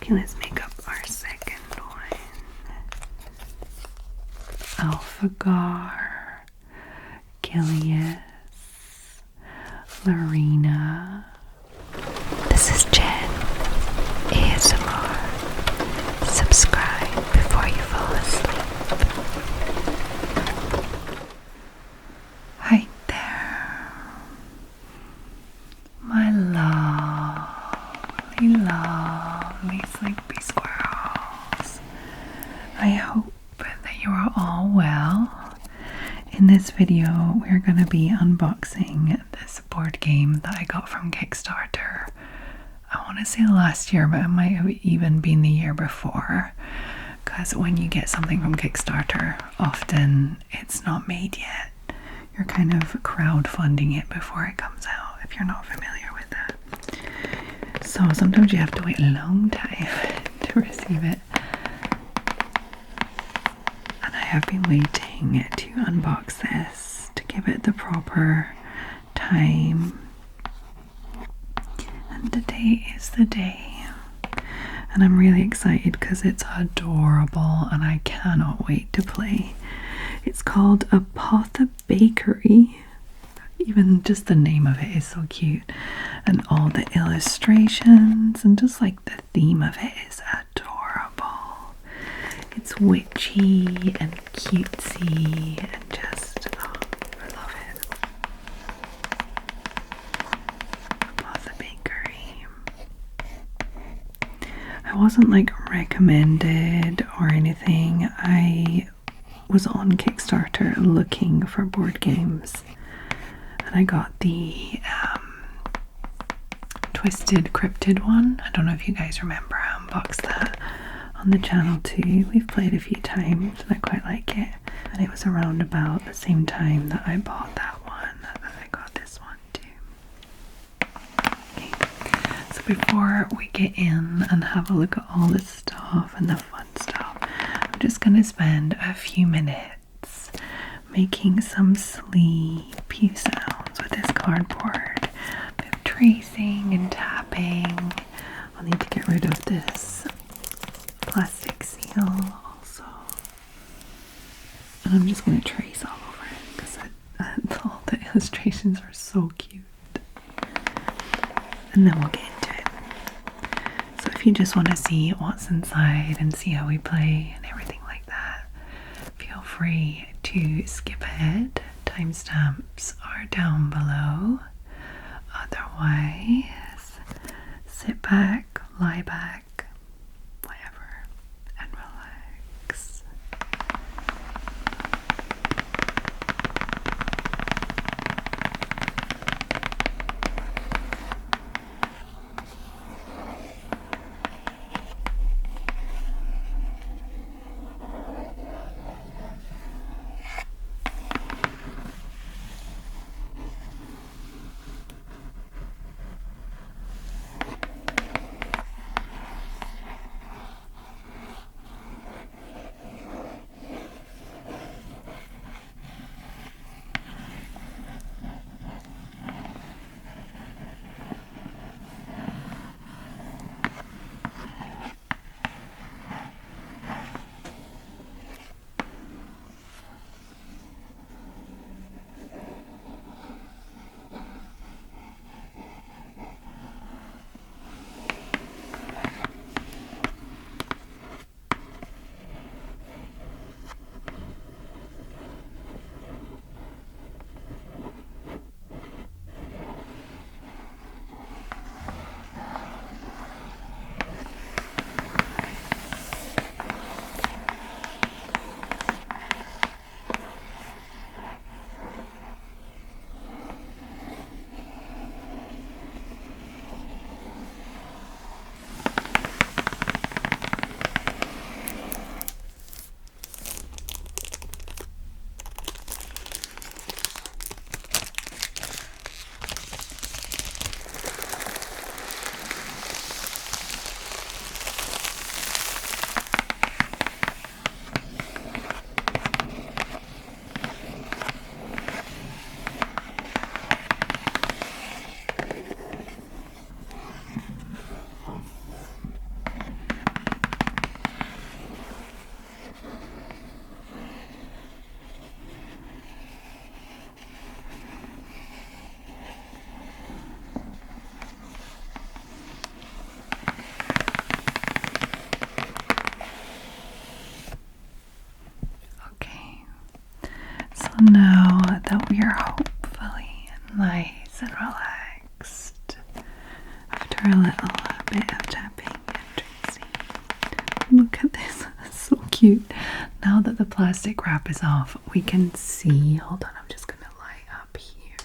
Okay, let's make up our second one. Alphagar, Gilius, Lorena. This is Jen, ASMR. Subscribe before you fall asleep. Hi there, my lovely sleepy squirrels. I hope that you are all well. In this video, we're going to be unboxing this board game that I got from Kickstarter. I want to say last year, but it might have even been the year before. Because when you get something from Kickstarter, often it's not made yet. You're kind of crowdfunding it before it comes out, if you're not familiar with that. So sometimes you have to wait a long time to receive it. And I have been waiting to unbox this, to give it the proper time. And today is the day. And I'm really excited because it's adorable and I cannot wait to play. It's called Apothebakery. Even just the name of it is so cute. And all the illustrations and just like the theme of it is adorable. It's witchy and cutesy and just, oh, I love it. Apothebakery. I wasn't like recommended or anything. I was on Kickstarter looking for board games and I got the Twisted Cryptid one. I don't know if you guys remember, I unboxed that on the channel too. We've played a few times and I quite like it, and it was around about the same time that I bought that one that I got this one too. Okay, so before we get in and have a look at all the stuff and the fun stuff, I'm just going to spend a few minutes making some sleepy sounds with this cardboard. With tracing and tapping. I'll need to get rid of this plastic seal also. And I'm just going to trace all over it because all the illustrations are so cute. And then we'll get into it. So if you just want to see what's inside and see how we play and everything like that, feel free to skip ahead. Timestamps are down below. Otherwise, sit back, lie back, whatever, and relax. now that we are hopefully nice and relaxed after a little bit of tapping and tracing. Look at this, that's so cute. Now that the plastic wrap is off, we can see. Hold on, I'm just gonna light up here.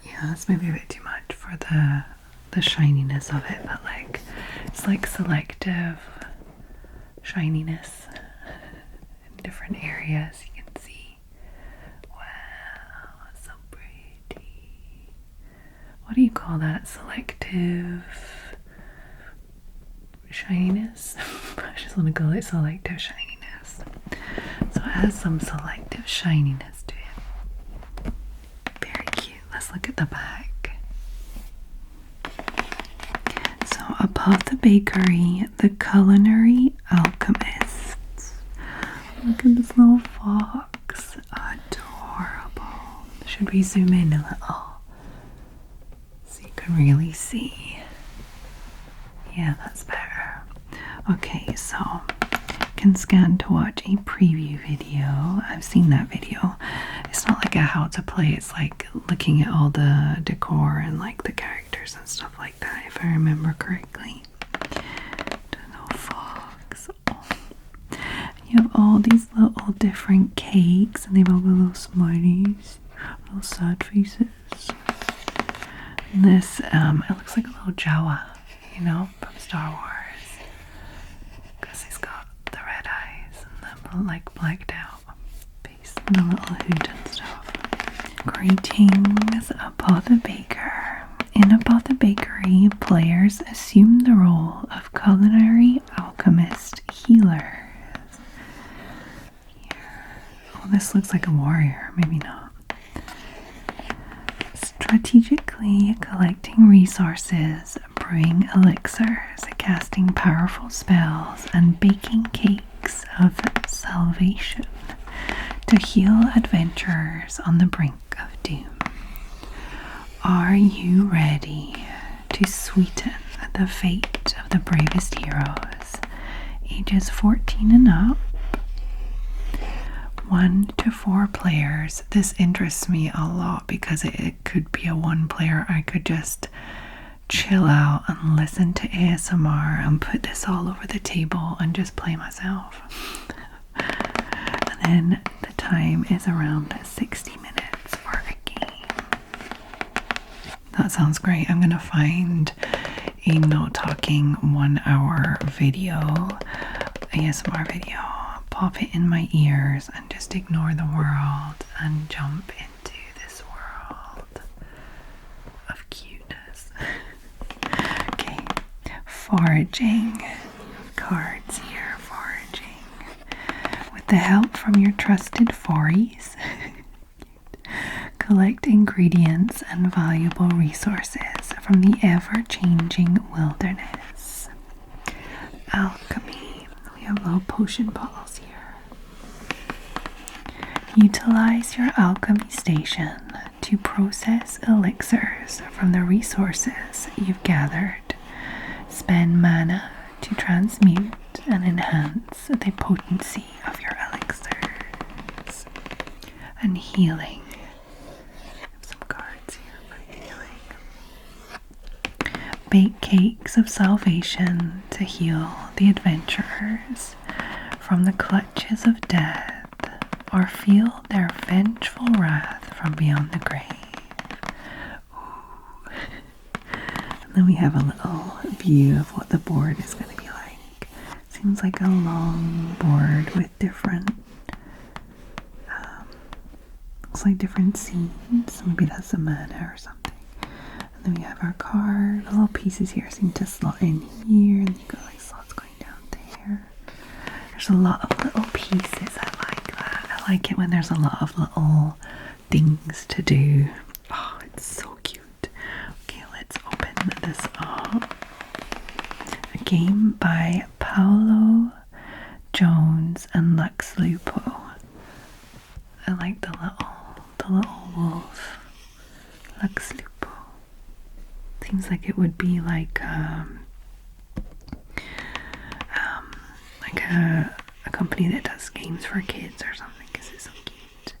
Yeah, that's maybe a bit too much for the shininess of it, but like it's like selective shininess in different areas. You can see. Wow, so pretty. What do you call that? Selective shininess? I just want to call it selective shininess. So it has some selective shininess to it. Very cute. Let's look at the back. So Apothebakery, the culinary alchemists. Look at this little fox. Adorable. Should we zoom in a little so you can really see? Yeah, that's better. Okay, so you can scan to watch a preview video. I've seen that video. It's not like a how to play, it's like looking at all the decor and like the characters and stuff like that, if I remember correctly. The little fox. Oh. You have all these little different cakes and they've all got little smileys, little sad faces. And this, it looks like a little Jawa, you know, from Star Wars. Because he's got the red eyes and the like blacked out face and the little hood and stuff. Greetings, Apothebaker. In Apothebakery, players assume the role of culinary alchemist healers. Here. Oh, this looks like a warrior. Maybe not. Strategically collecting resources, brewing elixirs, casting powerful spells, and baking cakes of salvation to heal adventurers on the brink of doom. Are you ready to sweeten the fate of the bravest heroes, ages 14 and up? 1 to 4 players. This interests me a lot because it could be a 1 player. I could just chill out and listen to ASMR and put this all over the table and just play myself. And then the time is around 60 minutes for a game. That sounds great. I'm gonna find a no talking 1 hour video, ASMR video, pop it in my ears and just ignore the world and jump into this world of cuteness. Okay, foraging. Cards here, foraging. With the help from your trusted fories, collect ingredients and valuable resources from the ever-changing wilderness. Alchemy. We have little potion bottles here. Utilize your alchemy station to process elixirs from the resources you've gathered. Spend mana to transmute and enhance the potency of your elixirs. And healing. Some cards here for healing. Bake cakes of salvation to heal the adventurers from the clutches of death, or feel their vengeful wrath from beyond the grave. Ooh. And then we have a little view of what the board is going to be like. Seems like a long board with different, looks like different scenes. Maybe that's a mana or something. And then we have our card. The little pieces here seem to slot in here, and you got like slots going down there. There's a lot of little pieces. I like that. I like it when there's a lot of little things to do. Oh, it's so cute. Okay, let's open this up. A game by Paolo Jones and Lux Lupo. I like the little wolf. Lux Lupo. Seems like it would be like a company that does games for kids or something, because it's so cute.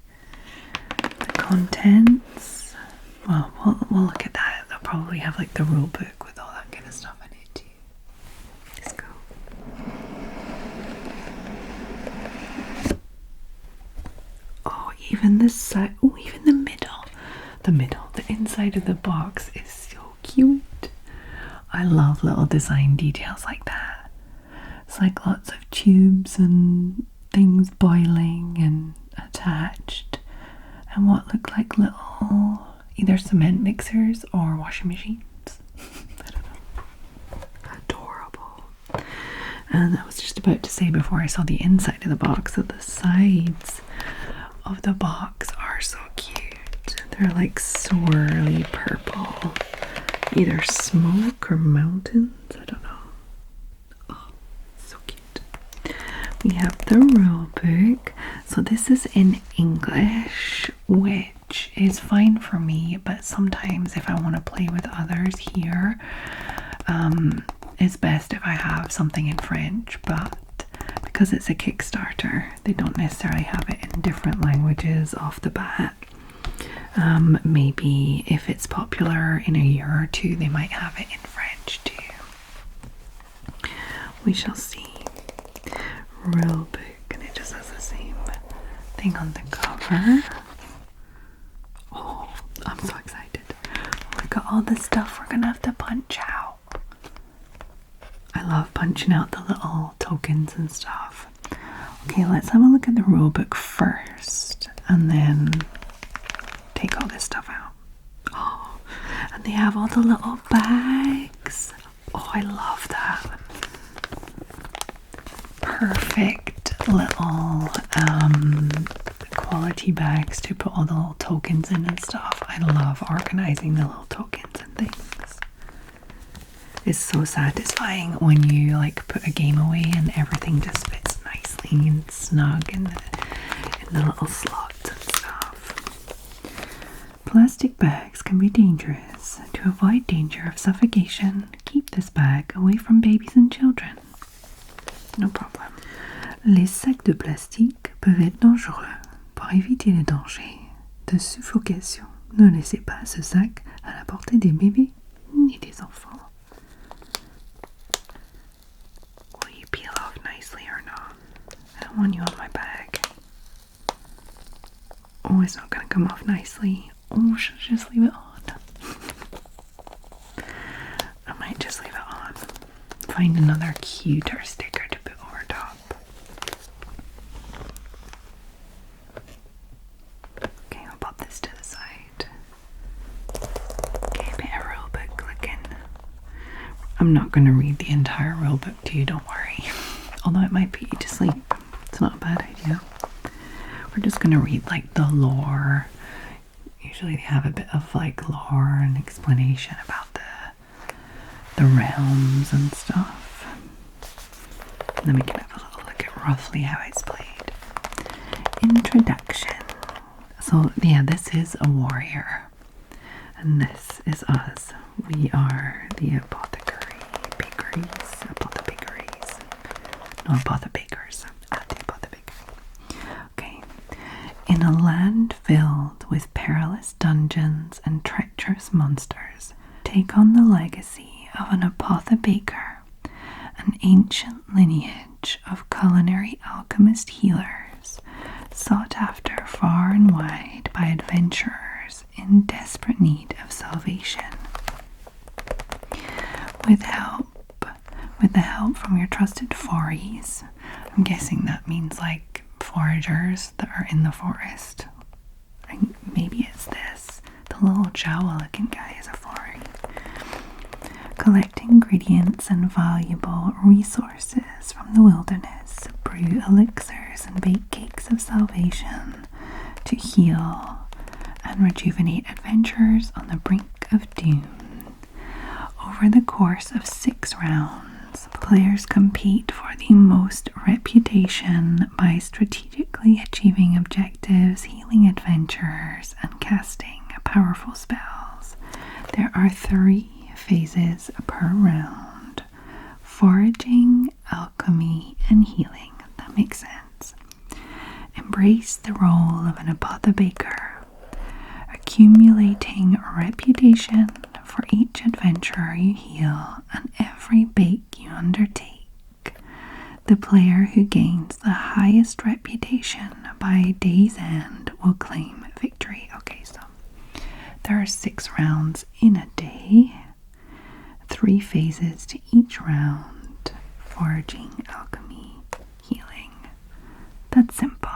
contents. Well, we'll look at that. They'll probably have like the rule book with all that kind of stuff in it too. Let's go. Oh, even the side. Oh, even the middle. The inside of the box is so cute. I love little design details like that. It's like lots of tubes and things boiling and attached, and what look like little either cement mixers or washing machines. I don't know. Adorable. And I was just about to say before I saw the inside of the box that the sides of the box are so cute. They're like swirly purple, either smoke or mountains, I don't know. Oh, so cute. We have the rule book. So this is in English, which is fine for me, but sometimes if I want to play with others here, it's best if I have something in French, but because it's a Kickstarter, they don't necessarily have it in different languages off the bat. Maybe if it's popular in a year or two, they might have it in French too. We shall see. Rule book, and it just has the same thing on the cover. Oh, I'm so excited. Look at all the stuff we're gonna have to punch out. I love punching out the little tokens and stuff. Okay, let's have a look at the rule book first, and then take all this stuff out. Oh, and they have all the little bags. Oh, I love that. Perfect little quality bags to put all the little tokens in and stuff. I love organizing the little tokens and things. It's so satisfying when you like put a game away and everything just fits nicely and snug in the little slots and stuff. Plastic bags can be dangerous. To avoid danger of suffocation, keep this bag away from babies and children. No problem. Les sacs de plastique peuvent être dangereux. Pour éviter les dangers de suffocation, ne laissez pas ce sac à la portée des bébés ni des enfants. Will you peel off nicely or not? I don't want you on my bag. Oh, it's not going to come off nicely. Oh, should I just leave it on? I might just leave it on. Find another cuter sticker to put over top. Okay, I'll pop this to the side. Okay, a bit of rule book looking. I'm not going to read the entire rule book to you, don't worry. Although it might put you to sleep. It's not a bad idea. We're just going to read like the lore. Usually they have a bit of like lore and explanation about the realms and stuff. And then we can have a little look at roughly how it's played. Introduction. So yeah, this is a warrior. And this is us. We are the Apothebakeries. No, Apothebakers. At the Apothebakery. Okay. In a land filled with perilous dungeons and treacherous monsters, take on the legacy of an apothebaker, an ancient lineage of culinary alchemist healers, sought after far and wide by adventurers in desperate need of salvation. With the help from your trusted forays, I'm guessing that means like foragers that are in the forest. Maybe it's this. The little Jawa looking guy is a foray. Collect ingredients and valuable resources from the wilderness. Brew elixirs and bake cakes of salvation to heal and rejuvenate adventurers on the brink of doom. Over the course of 6 rounds, players compete for the most reputation by strategically achieving objectives, healing adventurers, and casting powerful spells. There are 3 phases per round: foraging, alchemy, and healing. That makes sense. Embrace the role of an apothebaker. accumulating reputation for each adventurer you heal and every bake you undertake. The player who gains the highest reputation by day's end will claim victory. Okay, so there are 6 rounds in a day, 3 phases to each round: foraging, alchemy, healing. That's simple.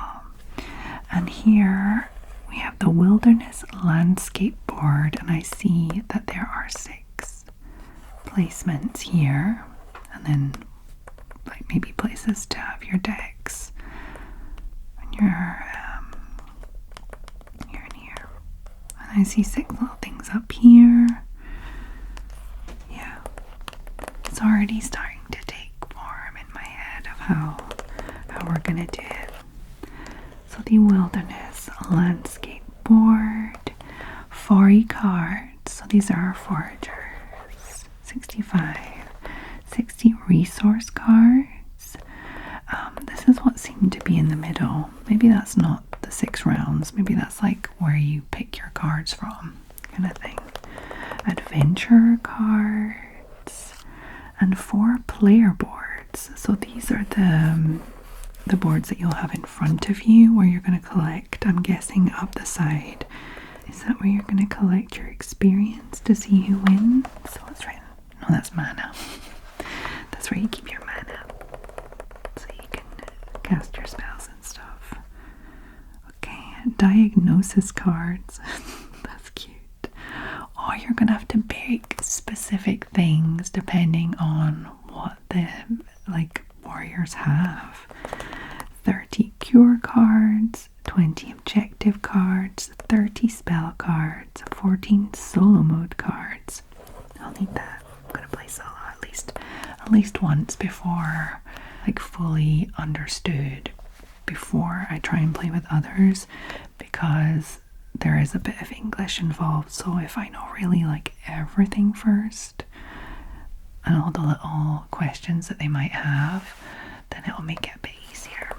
And here we have the wilderness landscape board, and I see that there are 6 placements here, and then like maybe places to have your decks and your here and here. And I see 6 little things up here. Yeah, it's already starting to take form in my head of how we're gonna do it. So the wilderness landscape board, 40 cards. So these are our foragers. 65, 60 resource cards. This is what seemed to be in the middle. Maybe that's not the 6 rounds. Maybe that's like where you pick your cards from, kind of thing. Adventure cards and 4 player boards. So these are the boards that you'll have in front of you where you're going to collect, I'm guessing up the side. Is that where you're going to collect your experience to see who wins? So what's right? No, that's mana. That's where you keep your mana, so you can cast your spells and stuff. Okay, diagnosis cards. That's cute. Oh, you're going to have to pick specific things depending on what the warriors have. 30 cure cards, 20 objective cards, 30 spell cards, 14 solo mode cards. I'll need that. I'm gonna play solo at least once before, like, fully understood, before I try and play with others, because there is a bit of English involved. So if I know really like everything first and all the little questions that they might have, then it'll make it a bit easier.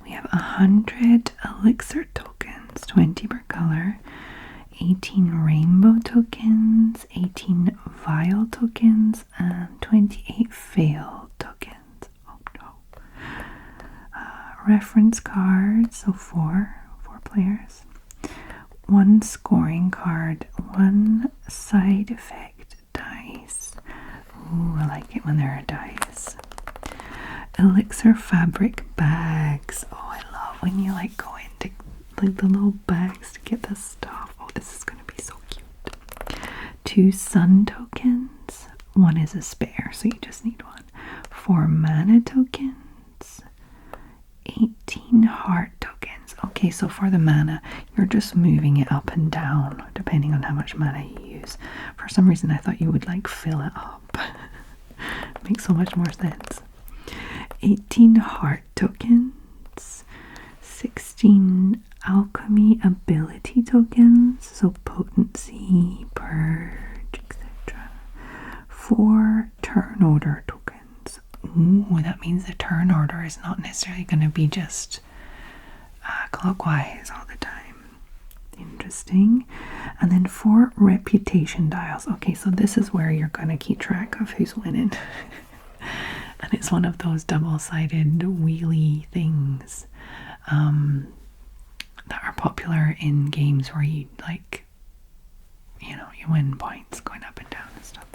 We have 100 elixir tokens, 20 per color, 18 rainbow tokens, 18 vial tokens, and 28 fail tokens. Oh no. Reference cards, so 4 players. 1 scoring card, 1 side effect dice. Ooh, I like it when there are dice. Elixir fabric bags. Oh, I love when you like go into like the little bags to get the stuff. Oh, this is gonna be so cute. 2 sun tokens. 1 is a spare, so you just need 1. 4 mana tokens. 18 heart tokens. Okay, so for the mana, you're just moving it up and down depending on how much mana you use. For some reason, I thought you would like fill it up. Makes so much more sense. 18 heart tokens, 16 alchemy ability tokens, so potency, purge, etc. 4 turn order tokens. Ooh, that means the turn order is not necessarily going to be just clockwise all the time. Interesting. And then 4 reputation dials. Okay, so this is where you're going to keep track of who's winning. And it's one of those double-sided wheelie things that are popular in games where you like, you know, you win points going up and down and stuff.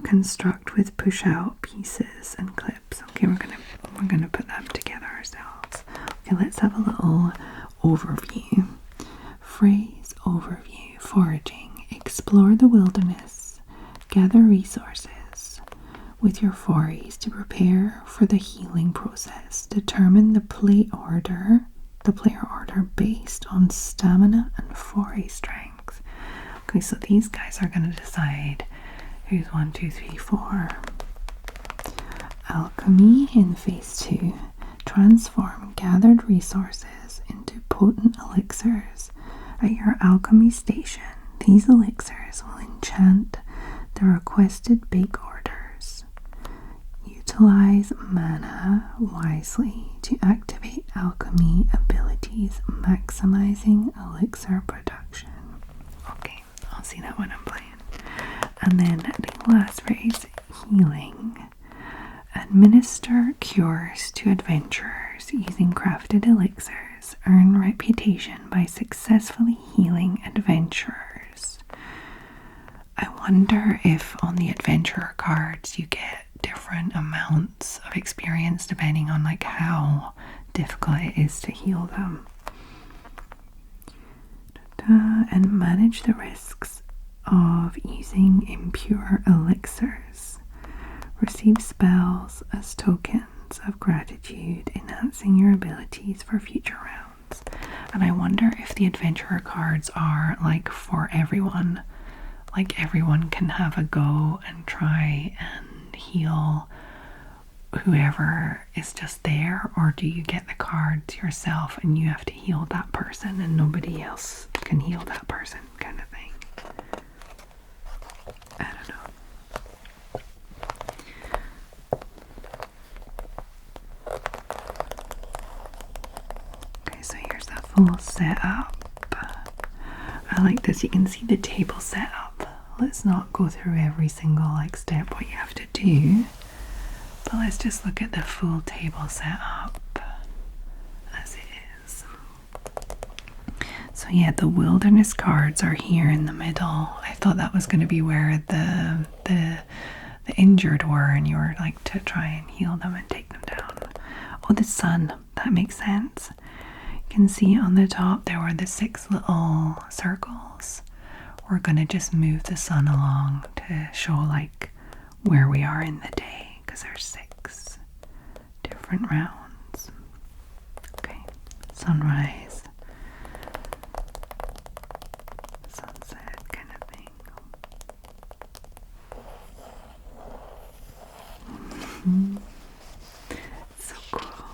Construct with push-out pieces and clips. Okay, we're gonna put them together ourselves. Okay, let's have a little overview. Phrase overview. Foraging. Explore the wilderness. Gather resources with your forays to prepare for the healing process. Determine the player order based on stamina and foray strength. Okay, so these guys are going to decide who's 1, 2, 3, 4. Alchemy in phase 2. Transform gathered resources into potent elixirs at your alchemy station. These elixirs will enchant the requested bake orders. Utilize mana wisely to activate alchemy abilities, maximizing elixir production. Okay, I'll see that when I'm playing. And then the last phrase, healing. Administer cures to adventurers using crafted elixirs. Earn reputation by successfully healing adventurers. I wonder if on the adventurer cards you get different amounts of experience depending on like how difficult it is to heal them. And manage the risks of using impure elixirs. Receive spells as tokens of gratitude, enhancing your abilities for future rounds. And I wonder if the adventurer cards are like for everyone. Like everyone can have a go and try and heal whoever is just there, or do you get the cards yourself and you have to heal that person and nobody else can heal that person, kind of thing. I don't know. Okay, so here's the full setup. I like this. You can see the table setup. Let's not go through every single like step what you have to do, but let's just look at the full table setup as it is. So yeah, the wilderness cards are here in the middle. I thought that was going to be where the injured were, and you were like to try and heal them and take them down. Oh, the sun, that makes sense. You can see on the top there were the 6 little circles. We're going to just move the sun along to show like where we are in the day, because there's 6 different rounds. Okay, sunrise, sunset kind of thing. So cool.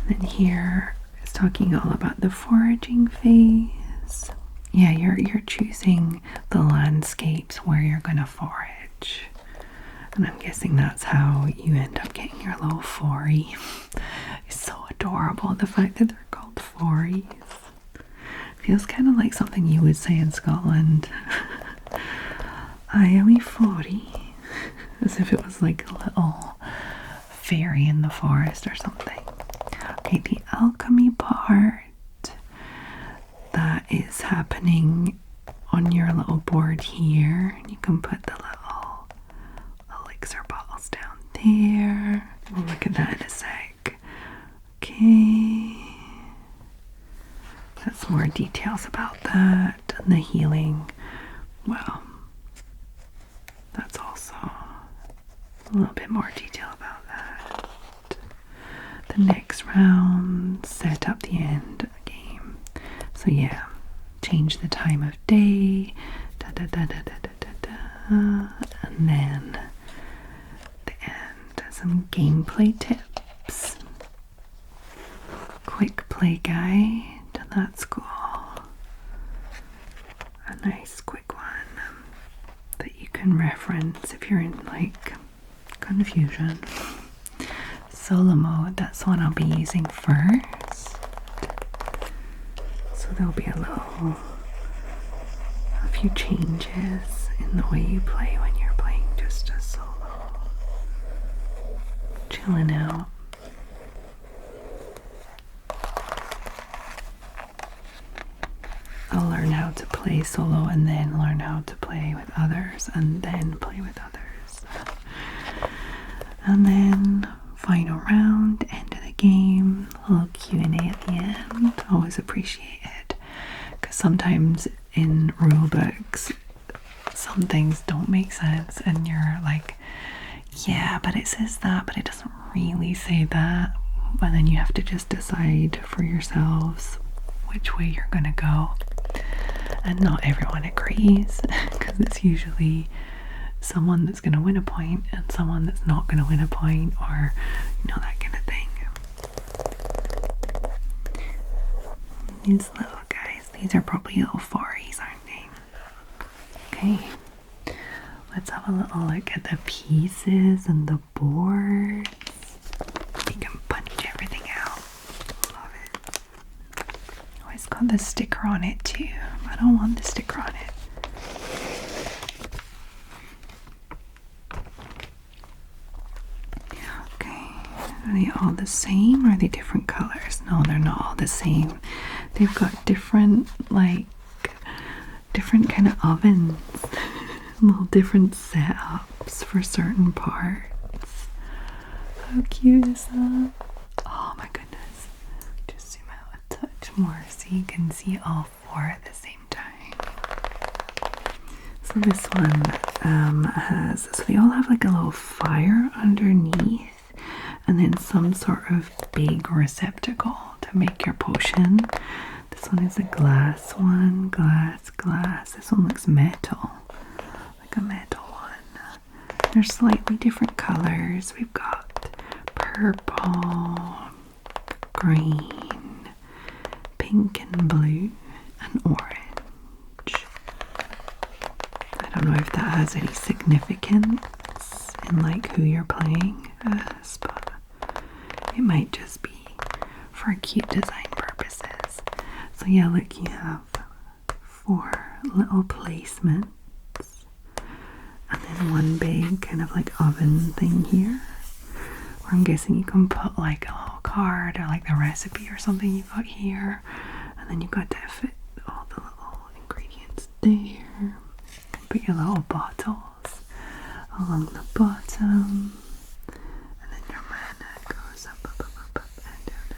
And then here it's talking all about the foraging phase. Yeah, you're choosing the landscapes where you're gonna forage. And I'm guessing that's how you end up getting your little fory. It's so adorable, the fact that they're called fories. Feels kind of like something you would say in Scotland. I am a fory. As if it was like a little fairy in the forest or something. Okay, the alchemy part that is happening on your little board here. You can put the little elixir bottles down there. We'll look at that in a sec. Okay. That's more details about that. And the healing, well, that's also a little bit more detail about that. The next round, set up the end game. So yeah, change the time of day, and then the end, some gameplay tips, quick play guide, that's cool. A nice quick one that you can reference if you're in like confusion. Solo mode, that's the one I'll be using first. So there'll be a few changes in the way you play when you're playing just a solo. Chilling out. I'll learn how to play solo and then learn how to play with others and then play with others. And then final round, end of the game, a little Q&A at the end. Always appreciate it, because sometimes in rule books some things don't make sense and you're like, yeah, but it says that, but it doesn't really say that, and then you have to just decide for yourselves which way you're gonna go. And not everyone agrees, because it's usually someone that's going to win a point and someone that's not going to win a point, or you know, that kind of thing. These little guys, these are probably little fories, aren't they? Okay, Let's have a little look at the pieces and the boards. You can punch everything out. Love it. Oh, it's got the sticker on it too. I don't want the sticker on it. Okay, are they all the same or are they different colors? No, they're not all the same. They've got different, like, different kind of ovens. Little different setups for certain parts. How cute is that? Oh my goodness. Just zoom out a touch more so you can see all four at the same time. So this one has, so they all have like a little fire underneath and then some sort of big receptacle to make your potion. This one is a glass one, glass. This one looks metal. A metal one. They're slightly different colors. We've got purple, green, pink and blue, and orange. I don't know if that has any significance in like who you're playing as, but it might just be for cute design purposes. So yeah, look, you have 4 little placements. And then one big kind of like oven thing here. Or I'm guessing you can put like a little card or like the recipe or something you've got here. And then you've got to fit all the little ingredients there. Put your little bottles along the bottom. And then your mana goes up, and down.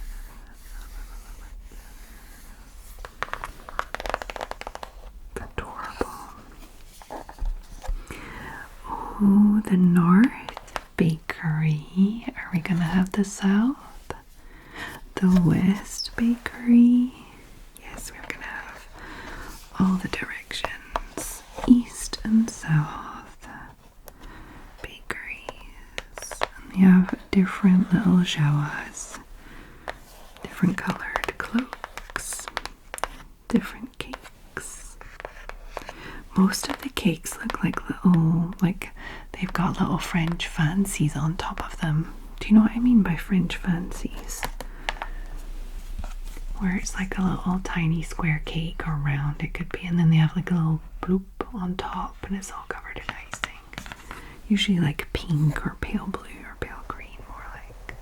Adorable. Oh, the North Bakery. Are we gonna have the South? The West Bakery. Yes, we're gonna have all the directions. East and South bakeries. And they have different little Jawas. Different colored cloaks. Different cakes. Most of the cakes look like little, like they've got little French fancies on top of them. Do you know what I mean by French fancies? Where it's like a little tiny square cake or round it could be, and then they have like a little bloop on top and it's all covered in icing. Usually like pink or pale blue or pale green, more like.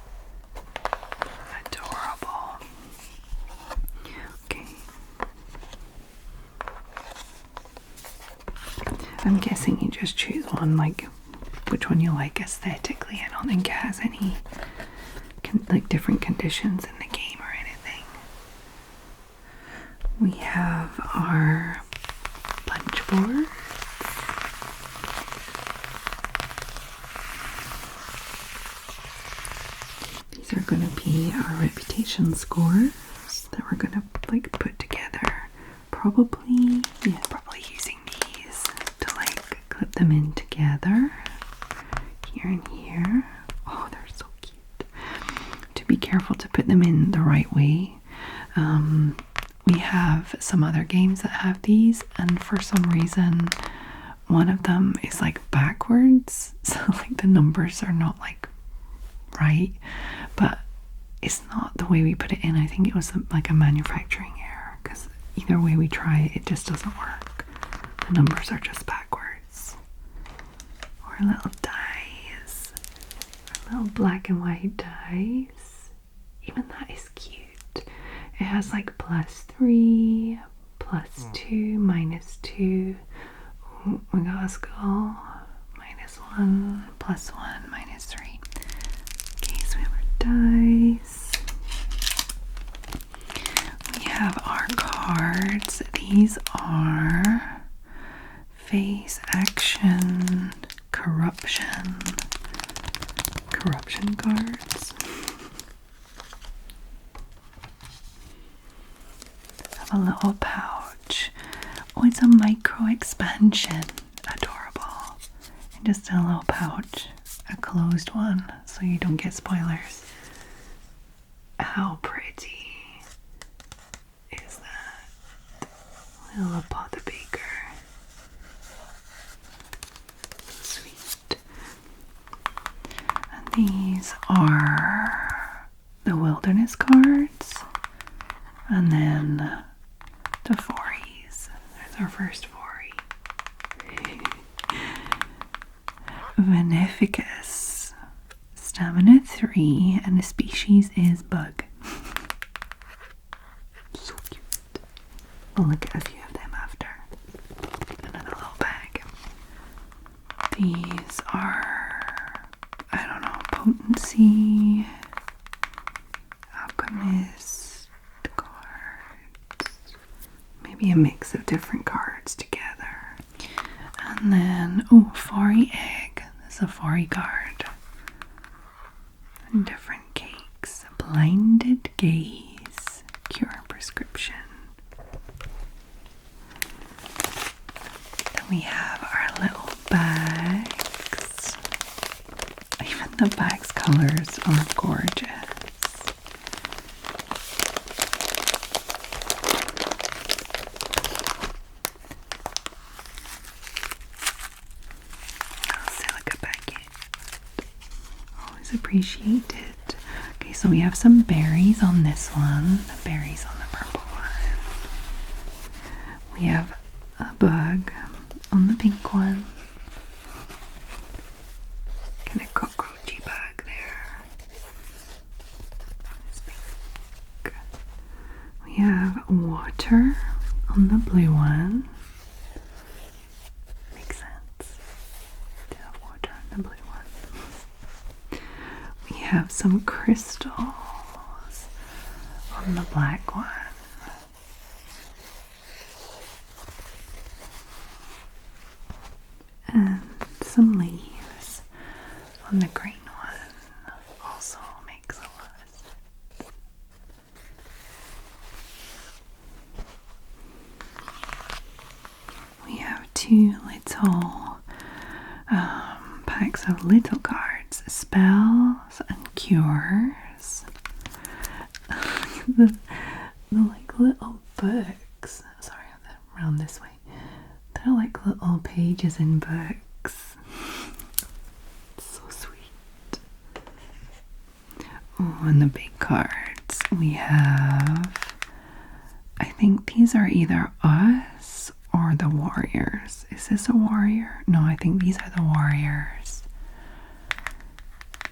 Adorable. Okay. I'm guessing you just choose one, like which one you like aesthetically. I don't think it has any like different conditions in the game or anything. We have our punch board. These are going to be our reputation scores that we're going to like put together. Probably using these to like clip them in together. Here and here. Oh, they're so cute. To be careful to put them in the right way. We have some other games that have these, and for some reason one of them is like backwards, so like the numbers are not like right, but it's not the way we put it in. I think it was like a manufacturing error, because either way we try it just doesn't work. The numbers are just backwards. Or little dice, or little black and white dice. Even that is cute. It has like +3, +2, -2. Ooh, we got a skull. -1, +1, -3. Okay, so we have our dice. We have our cards. These are face, action, corruption cards. A little pouch. Oh, it's a micro expansion. Adorable. And just a little pouch, a closed one, so you don't get spoilers. How pretty is that? Little Apothebakery. These are the wilderness cards, and then the fories. There's our first fory. Veneficus, stamina 3, and the species is bug. So cute. I'll look at a few of them after. Another little bag. These are, I don't know, potency, alchemist cards. Maybe a mix of different cards together. And then, oh, Fairy Egg. This is a Fairy card. And different cakes. Blinded Gaze. Cure Prescription. Then we have our little bags. Even the bag's colors are gorgeous. Silica packet. Always appreciate it. Okay, so we have some berries on this one. The berries on the purple one. We have a bug on the pink one. Kind of cockroachy bug there. It's pink. We have water on the blue one. Makes sense to have water on the blue one. We have some crystals on the black one. And some leaves on the green one. Also makes a lot of sense. We have two little packs of little cards, spells and cures. the like little books. Sorry, around this way. They're like little pages in books. So sweet. Oh, and the big cards. We have, I think these are either us or the warriors. Is this a warrior? No, I think these are the warriors.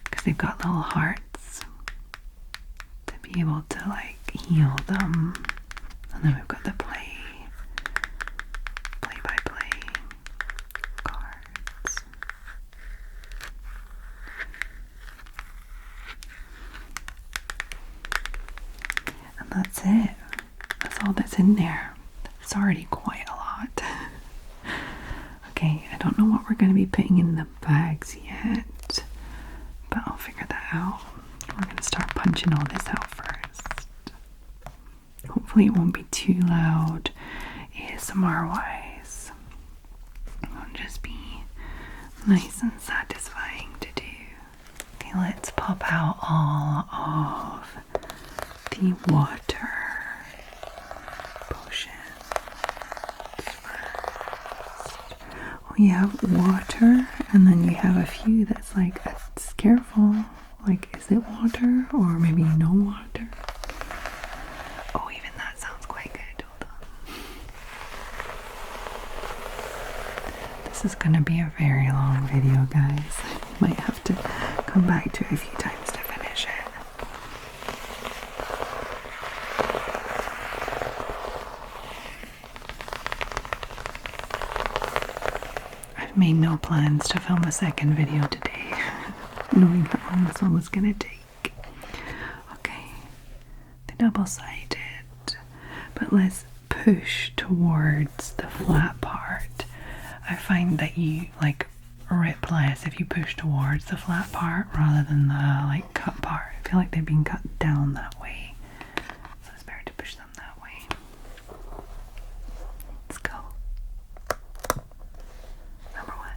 Because they've got little hearts to be able to like heal them. And then we've got the play by play cards. And that's it. That's all that's in there. It's already quite a lot. Okay, I don't know what we're going to be putting in the bags yet, but I'll figure that out. We're going to start punching all this out first. Hopefully it won't be too loud ASMR wise. It'll just be nice and satisfying to do. Okay, let's pop out all of the water potions first. We have water, and then you have a few that's like, it's careful. Like, is it water or maybe no water? Oh, even that sounds quite good. Hold on. This is going to be a very long video, guys. I might have to come back to it a few times to finish it. I've made no plans to film a second video today, knowing how long this one was going to take. Okay, the double-sided, but let's push towards the flat part. I find that you like rip less if you push towards the flat part rather than the like cut part. I feel like they've been cut down that way, so it's better to push them that way. Let's go. Number one.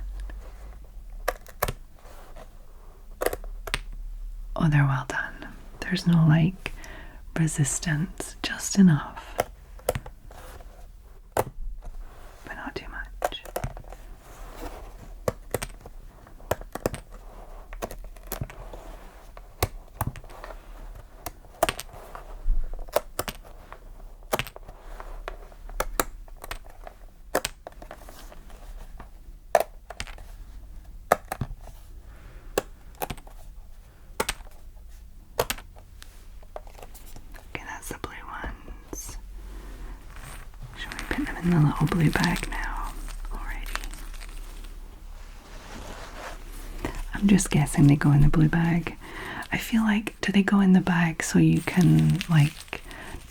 Oh, they're well done. There's no like resistance, just enough, but not too much. in the little blue bag now already. I'm just guessing they go in the blue bag. I feel like, do they go in the bag so you can like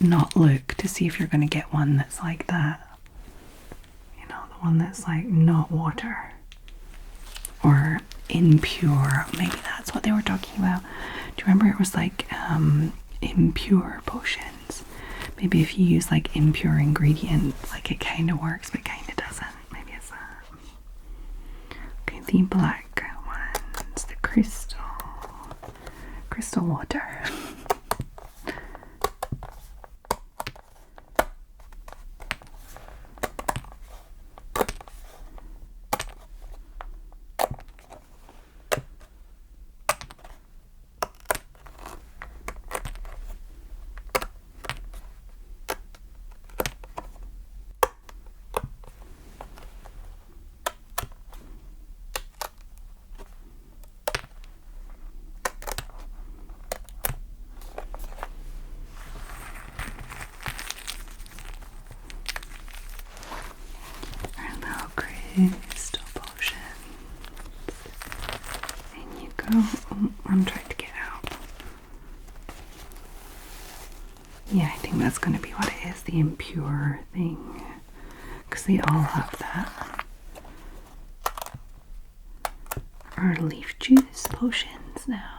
not look to see if you're going to get one that's like that? You know, the one that's like not water or impure. Maybe that's what they were talking about. Do you remember it was like impure potions? Maybe if you use like impure ingredients, like it kind of works but kind of doesn't. Maybe it's that. Okay, the black ones, the crystal water. Crystal potions. In you go. Oh, I'm trying to get out. Yeah, I think that's going to be what it is, the impure thing. Because they all have that. Or leaf juice potions now.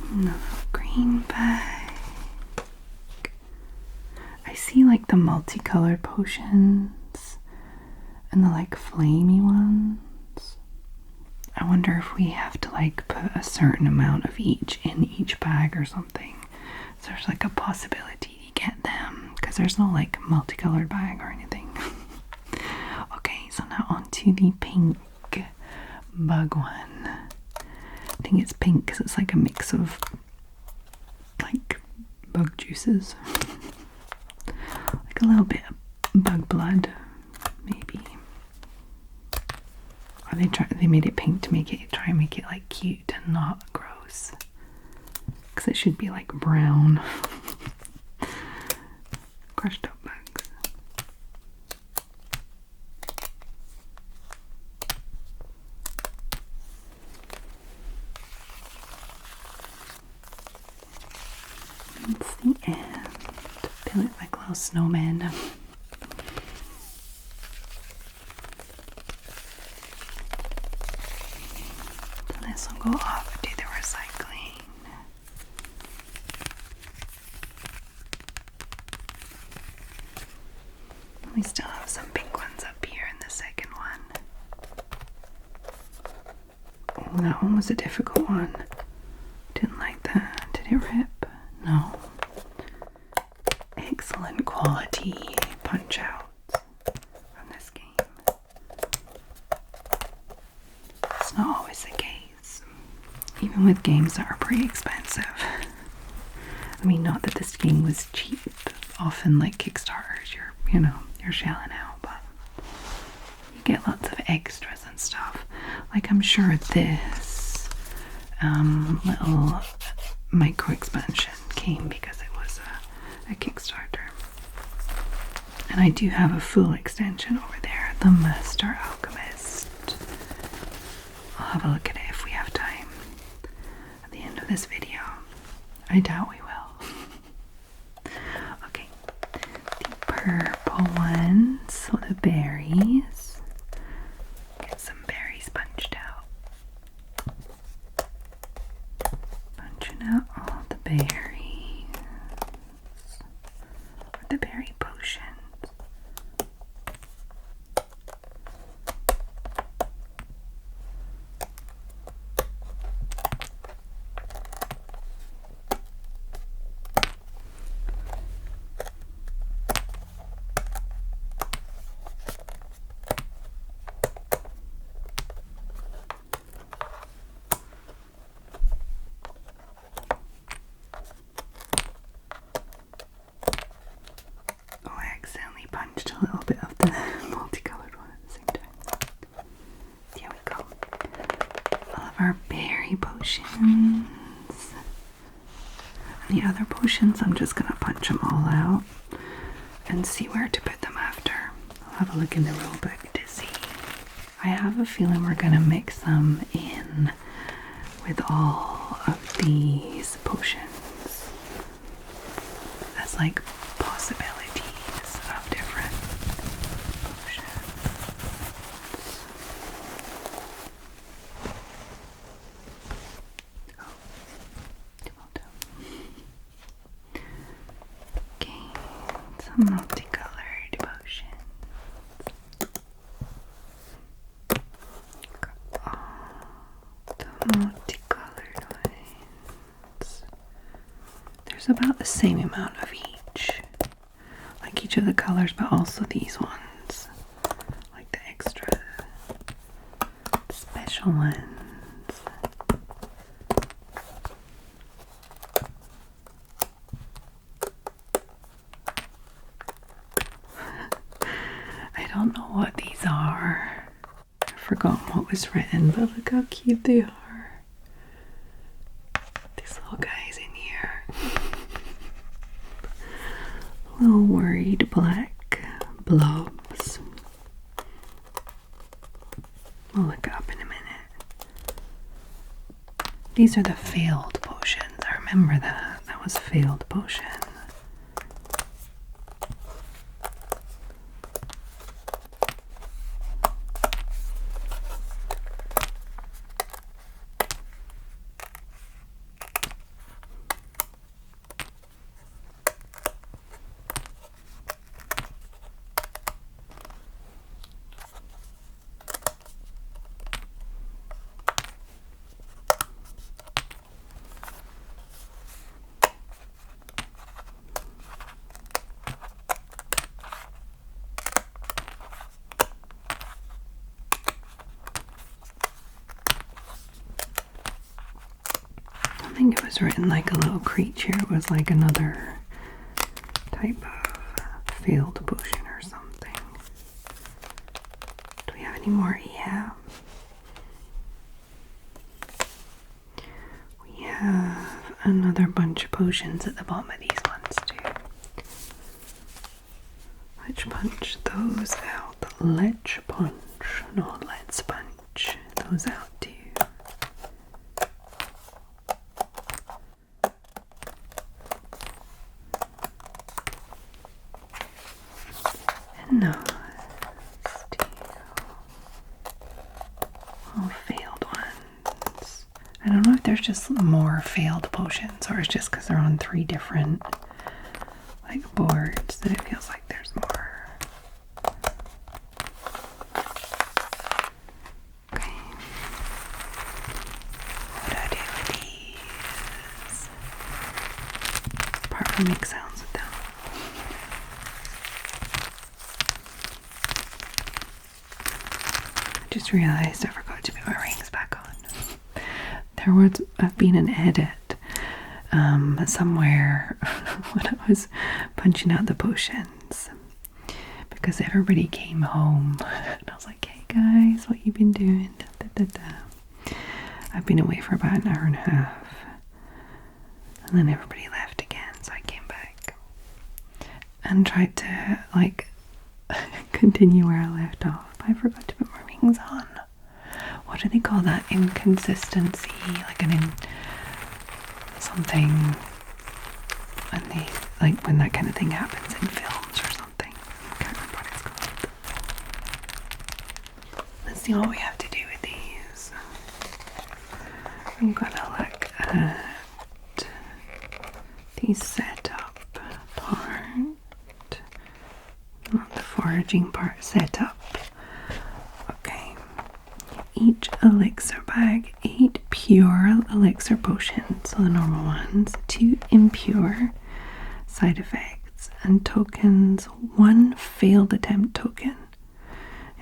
Another green bag. I see like the multicolored potions and the like flamey ones. I wonder if we have to like put a certain amount of each in each bag or something. So there's like a possibility to get them because there's no like multicolored bag or anything. Okay, so now on to the pink bug one. I think it's pink because it's like a mix of like bug juices. Like a little bit of bug blood, maybe. Or they made it pink to try and make it like cute and not gross. Because it should be like brown. Crushed up bugs. It's the end. They look like little snowmen. So this will go off and do the recycling. We still have some pink ones up here in the second one. Oh, that one was a difficult one. Didn't like that. Did it rip? No. Excellent quality punch outs from this game. It's not always the case. Even with games that are pretty expensive. I mean, not that this game was cheap. Often like Kickstarters, you're shelling out, but you get lots of extras and stuff. Like I'm sure this little micro expansion came because it was a Kickstarter. And I do have a full extension over there, the Master Alchemist. I'll have a look at it if we have time at the end of this video. I doubt we will. Okay, the purple ones, so the berries. Get some berries punched out. Punching out all the berries. Or the berry potions. our berry potions. And the other potions, I'm just going to punch them all out and see where to put them after. I'll have a look in the rule book to see. I have a feeling we're going to mix them in with all of these potions as like possibilities of different potions. Well done. Okay, some multicolored potions. Multicolored ones. There's about the same amount of each, like each of the colors, but also these ones, like the extra special ones. I don't know what these are. I've forgotten what was written, but look how cute they are. These little guys in here. Little worried black blobs. I'll look it up in a minute. These are the failed potions. I remember that. That was failed potion. I think it was written like a little creature. It was like another type of failed potion or something. Do we have any more? Yeah. We have another bunch of potions at the bottom of these ones too. Let's punch those out. Let's punch, not let's punch those out too. No, all failed ones. I don't know if there's just more failed potions or it's just because they're on 3 different like boards that it feels like there's more. Okay. What do I do with these? Apart from make sounds with them. Just realized I forgot to put my rings back on. There would have been an edit somewhere when I was punching out the potions because everybody came home and I was like, hey guys, what you been doing? Da, da, da, da. I've been away for about an hour and a half and then everybody left again, so I came back and tried to like continue where I left off, but I forgot to put my rings on. What do they call that? Inconsistency, like something when they like when that kind of thing happens in films or something. I can't remember what it's called. Let's see what we have to do with these. I'm gonna look at the setup part, not the foraging part, setup. Okay. Each elixir bag, 8 pure elixir potions, so the normal ones, 2 impure side effects, and tokens, 1 failed attempt token.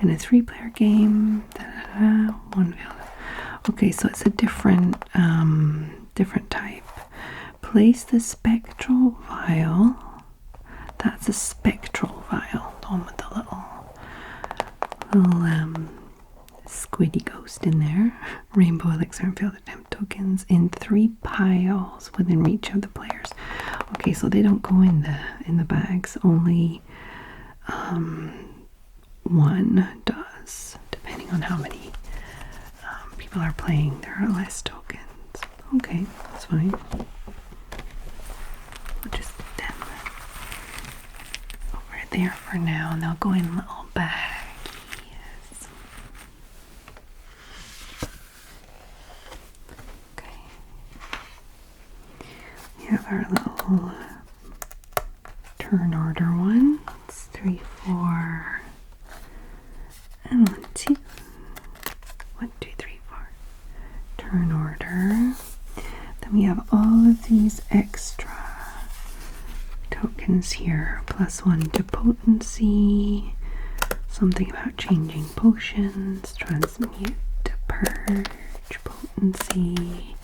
In a 3-player game, 1 failed. Okay, so it's a different type. Place the spectral vial. That's a spectral vial, the one with the little squiddy ghost in there. Rainbow elixir and failed attempt tokens in 3 piles within reach of the players. Okay, so they don't go in the bags. Only one does, depending on how many people are playing. There are less tokens. Okay, that's fine. We'll just put them over there for now, and they'll go in little bags. Okay. We have our little turn order ones. 3, 4, and 1, 2. 1, 2, 3, 4. Turn order. Then we have all of these extra tokens here. +1 to potency. Something about changing potions. Transmute to purge. Potency.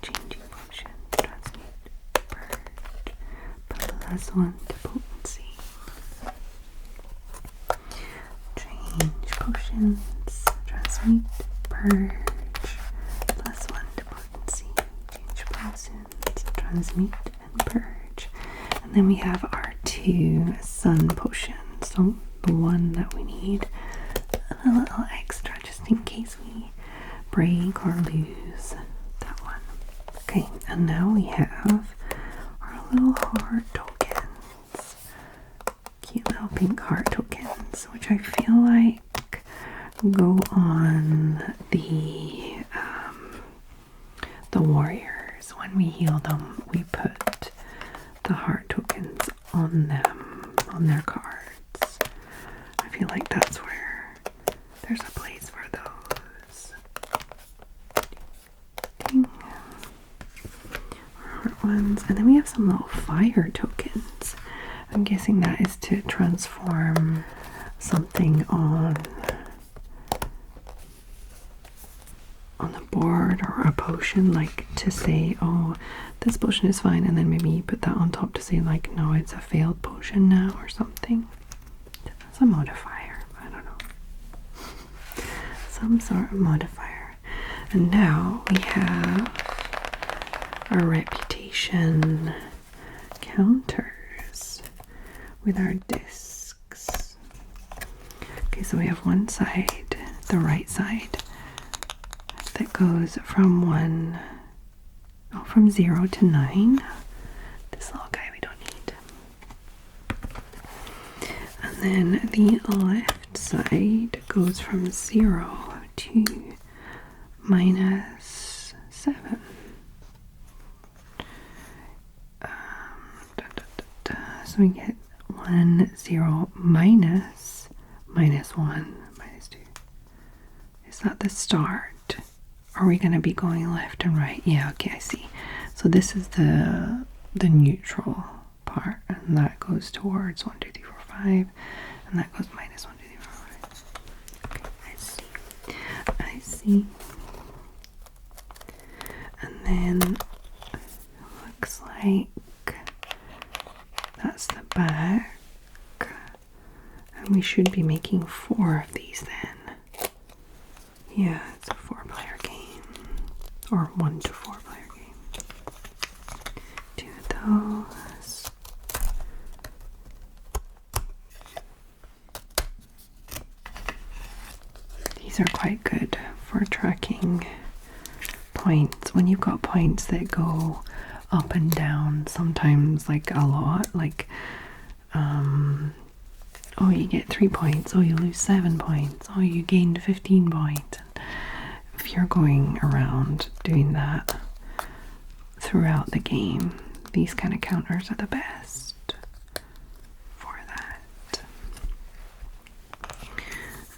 Changing potions. Transmute to purge. +1 to potency. Change potions. Transmute. Purge. +1 to potency. Change potions. Transmute and purge. And then we have our 2 sun potions. So the one that we need. And a little extra just in case we break or lose that one. Okay, and now we have our little heart tokens. Cute little pink heart tokens, which I feel like go on the warriors. When we heal them, we put the heart tokens on them, on their cards. I feel like that's where there's a place for those. Ding. Heart ones. And then we have some little fire tokens. I'm guessing that is to transform something on the board, or a potion, like to say, oh, this potion is fine, and then maybe you put that on top to say, like, no, it's a failed potion now, or something. That's a modifier. I don't know. Some sort of modifier. And now we have our reputation counters with our discs. Okay, so we have one side, the right side, that goes from 0 to 9. This little guy we don't need. And then the left side goes from 0 to -7. So we get 1, 0, minus, -1, -2. Is that the start? Are we going to be going left and right? Yeah, okay, I see. So this is the neutral part, and that goes towards 1, 2, 3, 4, 5, and that goes -1, 2, 3, 4, 5. Okay, I see. I see. And then looks like that's the back, and we should be making 4 of these then. Yeah, it's a 4-player game. Or 1 to 4 player game. 2 of those. These are quite good for tracking points. When you've got points that go up and down, sometimes like a lot, like oh, you get 3 points, oh, you lose 7 points, oh, you gained 15 points. If you're going around doing that throughout the game, these kind of counters are the best for that.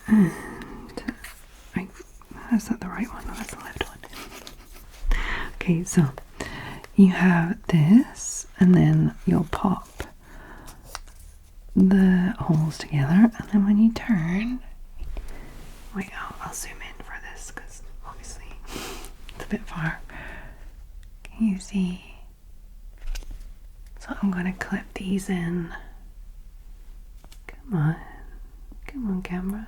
And is that the right one? No, that's the left one. Okay, so you have this, and then you'll pop the holes together, and then when you turn, wait, I'll zoom in for this because obviously it's a bit far. Can you see? So I'm going to clip these in. Come on camera.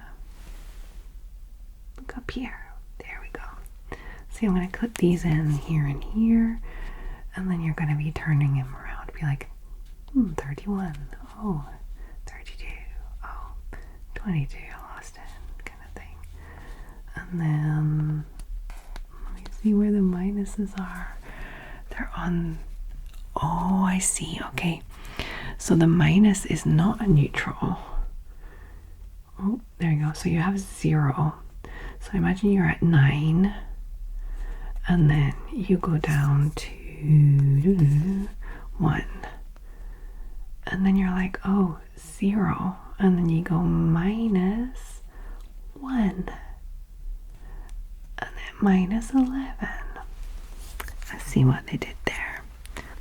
Look like up here. There we go. See, I'm going to clip these in here and here, and then you're going to be turning them around. Be like, 31. Oh, 32. Oh, 22. I lost it, kind of thing. And then let me see where the minuses are. They're on. Oh, I see. Okay. So the minus is not a neutral. Oh, there you go. So you have 0. So imagine you're at 9. And then you go down to 1. And then you're like, oh, 0. And then you go minus 1. And then minus 11. I see what they did there.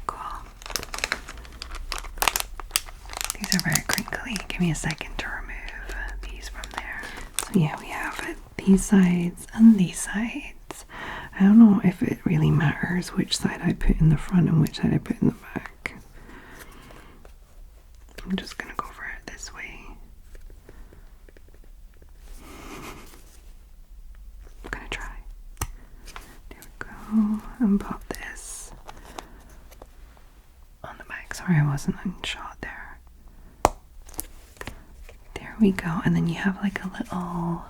Cool. These are very crinkly. Give me a second to remove these from there. So yeah, we have these sides and these sides. I don't know if it really matters which side I put in the front and which side I put in the back. I'm just gonna go for it this way. I'm gonna try. There we go. And pop this on the back. Sorry, I wasn't in shot there. There we go. And then you have like a little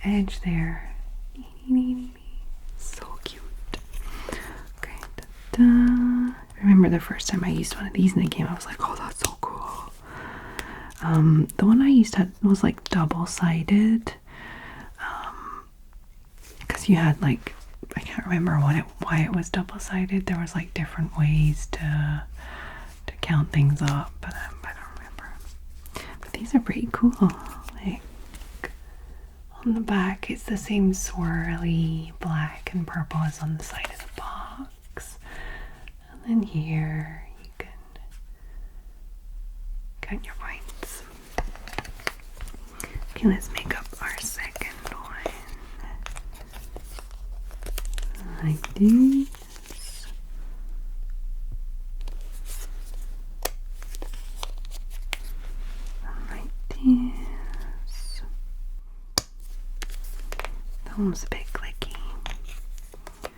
edge there. So cute. Okay. Ta-da. I remember the first time I used one of these in the game, I was like, oh, that's so cool. The one I used was like double-sided. Because you had like, I can't remember why it was double-sided. There was like different ways to count things up, but I don't remember. But these are pretty cool. Like, on the back, it's the same swirly black and purple as on the side of the box. And then here, you can count your points. Okay, let's make up our second one. Like this. Like this. That one was a bit clicky. And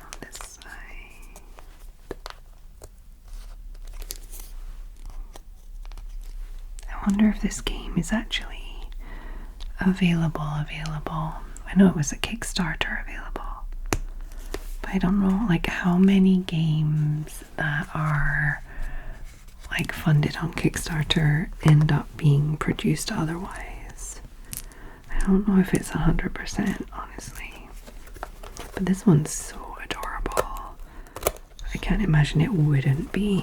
on this side. I wonder if this game is actually available. I know it was a Kickstarter available, but I don't know like how many games that are like funded on Kickstarter end up being produced otherwise. I don't know if it's 100%, honestly, but this one's so adorable. I can't imagine it wouldn't be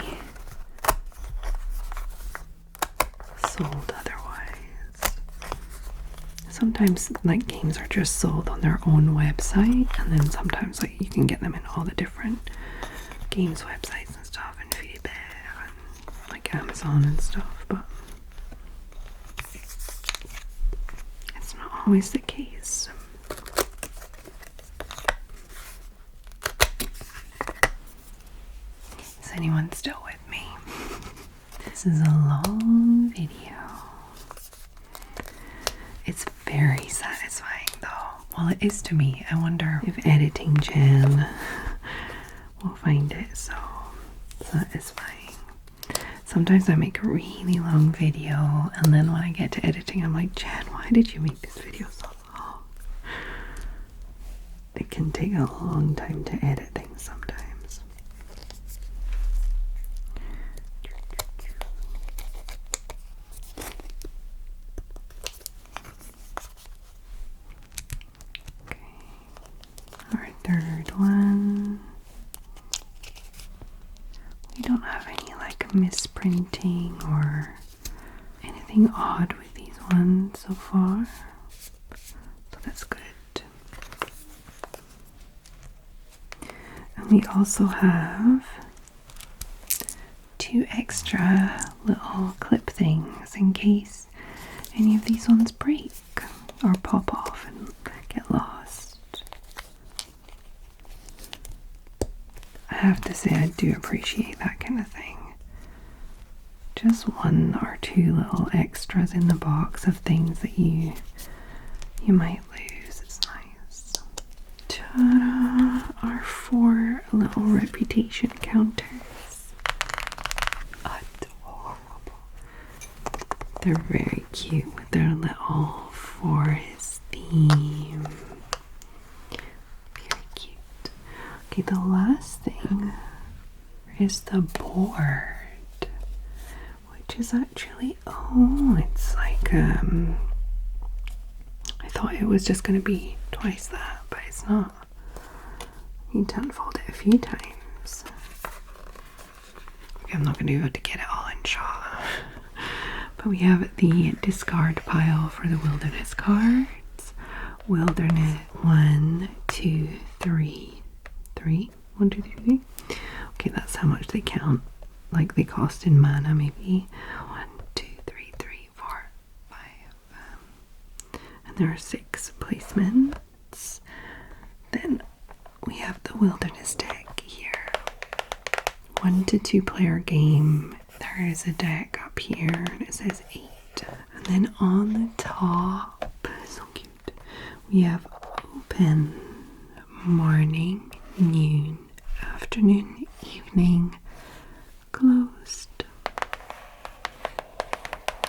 sold otherwise. Sometimes like games are just sold on their own website, and then sometimes like you can get them in all the different games websites and stuff, and Feedback and like Amazon and stuff, but it's not always the case. Is anyone still with me? This is a long video. It's very satisfying though. Well, it is to me. I wonder if editing Jen will find it so satisfying. Sometimes I make a really long video, and then when I get to editing, I'm like, Jen, why did you make this video so long? It can take a long time to edit things sometimes. Third one. We don't have any like misprinting or anything odd with these ones so far, so that's good. And we also have 2 extra little clip things in case any of these ones break or pop off and get lost. I have to say I do appreciate that kind of thing. Just 1 or 2 2 little extras in the box of things that you might lose. It's nice. Ta-da! Our 4 little reputation counters. Adorable. They're very cute with their little forest theme. Very cute. Okay, the last thing is the board, which is actually, oh, it's like, I thought it was just going to be twice that, but it's not. You need to unfold it a few times. Okay, I'm not going to be able to get it all in shot. But we have the discard pile for the wilderness cards. Wilderness 1, 2, 3. 3? 1, 2, 3, 3. Okay, that's how much they count. Like they cost in mana, maybe. 1, 2, 3, 3, 4, 5. And there are 6 placements. Then we have the wilderness deck here. 1 to 2 player game. There is a deck up here and it says 8. And then on the top, so cute, we have open, morning, noon, afternoon, evening, closed.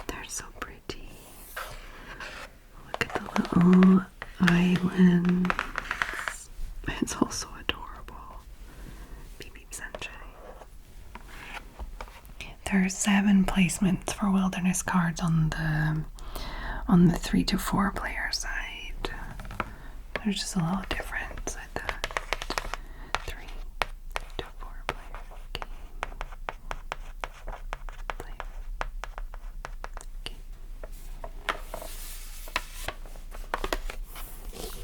They're so pretty. Look at the little islands. It's also adorable. Beep beep sunshine. There are 7 placements for wilderness cards on the 3 to 4 player side. There's just a little difference with that. 3 to 4 player game.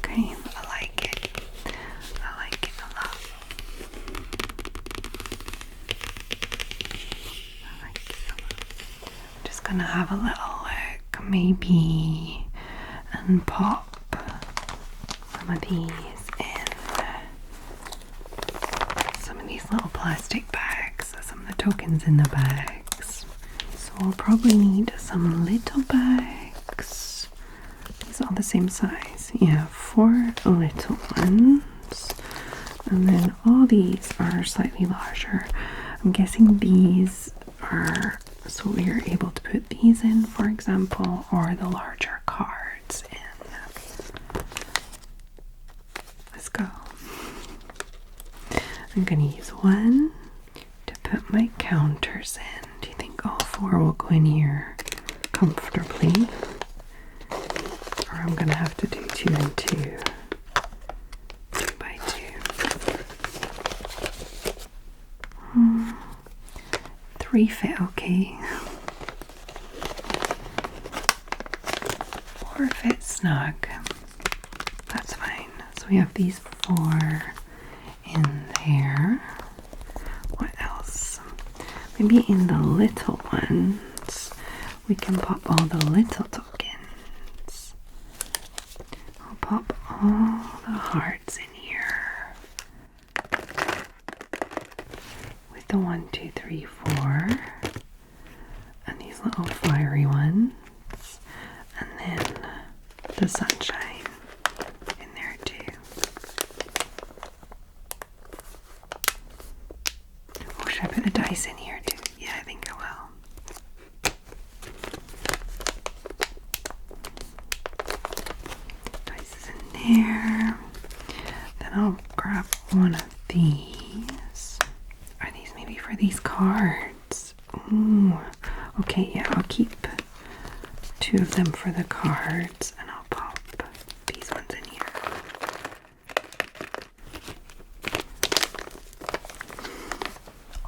Okay, I like it. I like it a lot. I like it a lot. I'm just gonna have a little look, maybe, and pop some of these in some of these little plastic bags, some of the tokens in the bags. So we'll probably need some little bags. These are the same size. Yeah, 4 little ones. And then all these are slightly larger. I'm guessing these are, so we are able to put these in, for example, or the larger cards in. Let's go. I'm going to use 1 to put my counters in. Do you think all 4 will go in here comfortably? Or I'm going to have to do 2 and 2. 2 by 2. 3 fit okay. 4 fit snug. That's fine. So we have these 4 in there. What else? Maybe in the little ones we can pop all the little tokens. I'll pop all the hearts in here with the 1, 2, 3, 4 and these little fiery ones, and then the sunshine in there too. Oh, should I put the dice in here too? Yeah, I think I will. Dice is in there. Then I'll grab one of these. Are these maybe for these cards? Ooh. Okay, yeah, I'll keep 2 of them for the cards and I'll pop these ones in here.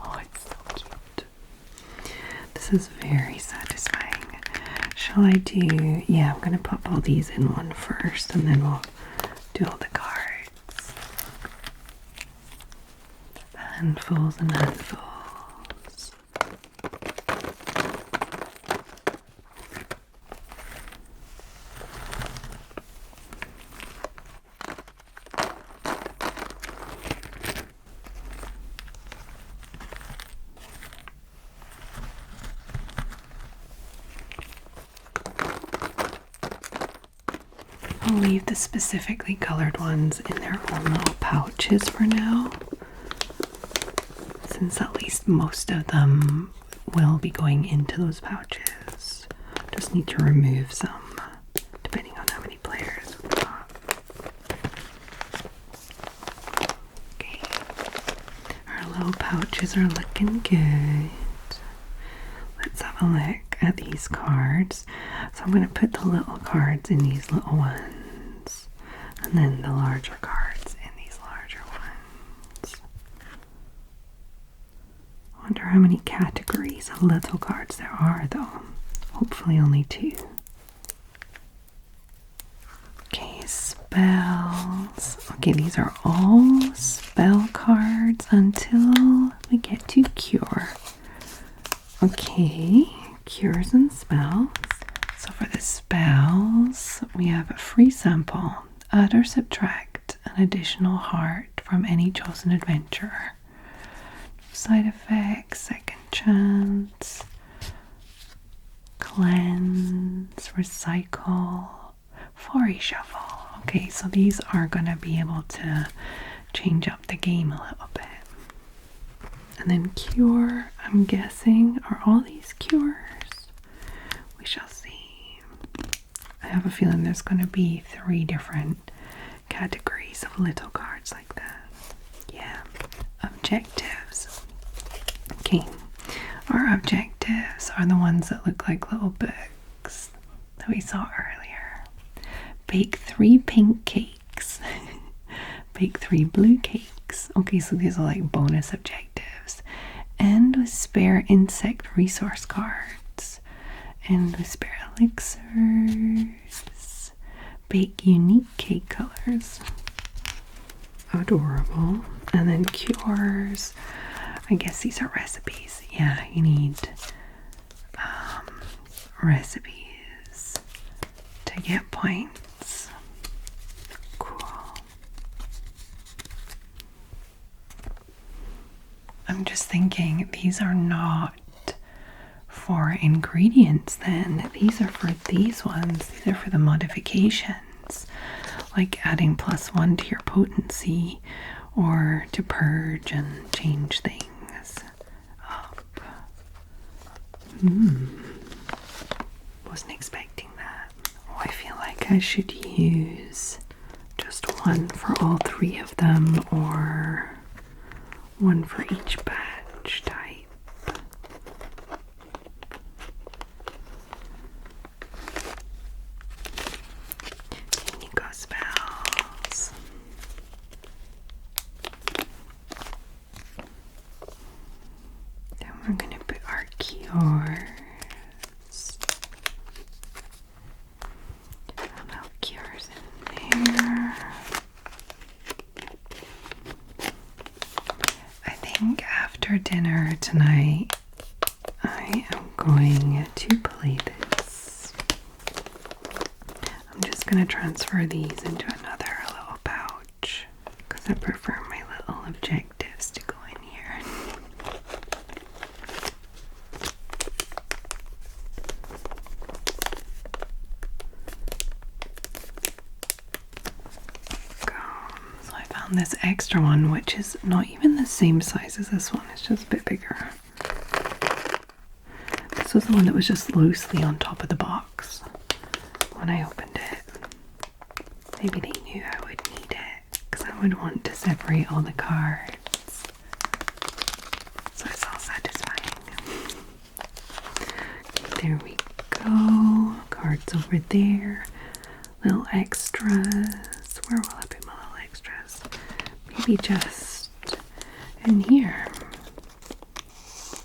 Oh, it's so cute. This is very satisfying. Shall I do, yeah, I'm going to pop all these in one first and then we'll do all the cards. Handfuls and handfuls. I'll leave the specifically colored ones in their own little pouches for now, since at least most of them will be going into those pouches. Just need to remove some, depending on how many players we've got. Okay, our little pouches are looking good. Let's have a look at these cards. So I'm going to put the little cards in these little ones, and then the larger cards in these larger ones. I wonder how many categories of little cards there are, though. Hopefully only 2. Okay, spells. Okay, these are all spell cards until we get to cure. Okay, cures and spells. So for the spells, we have a free sample. Add or subtract an additional heart from any chosen adventurer. Side effects, second chance, cleanse, recycle, for shuffle. Okay, so these are going to be able to change up the game a little bit. And then cure, I'm guessing, are all these cures? We shall see. I have a feeling there's going to be 3 different categories of little cards like that. Yeah. Objectives. Okay. Our objectives are the ones that look like little books that we saw earlier. Bake 3 pink cakes. Bake 3 blue cakes. Okay, so these are like bonus objectives. And with spare insect resource cards. And with spare elixirs. Bake unique cake colors. Adorable. And then cures. I guess these are recipes. Yeah, you need recipes to get points. Cool. I'm just thinking these are not for ingredients then. These are for these ones. These are for the modifications. Like adding +1 to your potency or to purge and change things up. Wasn't expecting that. Oh, I feel like I should use just one for all 3 of them, or one for each batch type. Nico spells. Then we're going to put our cures. I'll have cures in there. After dinner tonight, I am going to play this. I'm just going to transfer these into another little pouch because I prefer my little objectives to go in here. So I found this extra one, which is not even the same size as this one, it's just a bit bigger. This was the one that was just loosely on top of the box when I opened it. Maybe they knew I would need it because I would want to separate all the cards, so it's all satisfying. Okay, there we go. Cards over there. Little extras. Where will I put my little extras? Maybe just in here.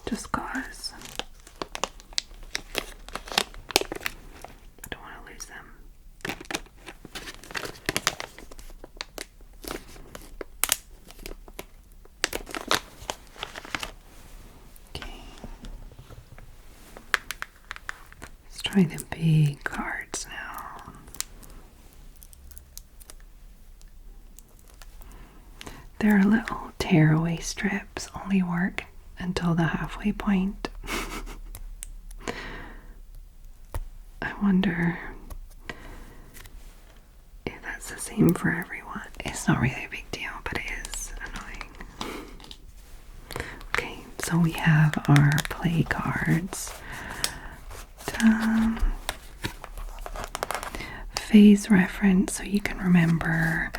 Just cause. I don't want to lose them. Okay. Let's try the big cards now. Their little tearaway strips only work until the halfway point. I wonder that's the same for everyone. It's not really a big deal, but it is annoying. Okay, so we have our play cards. Phase reference, so you can remember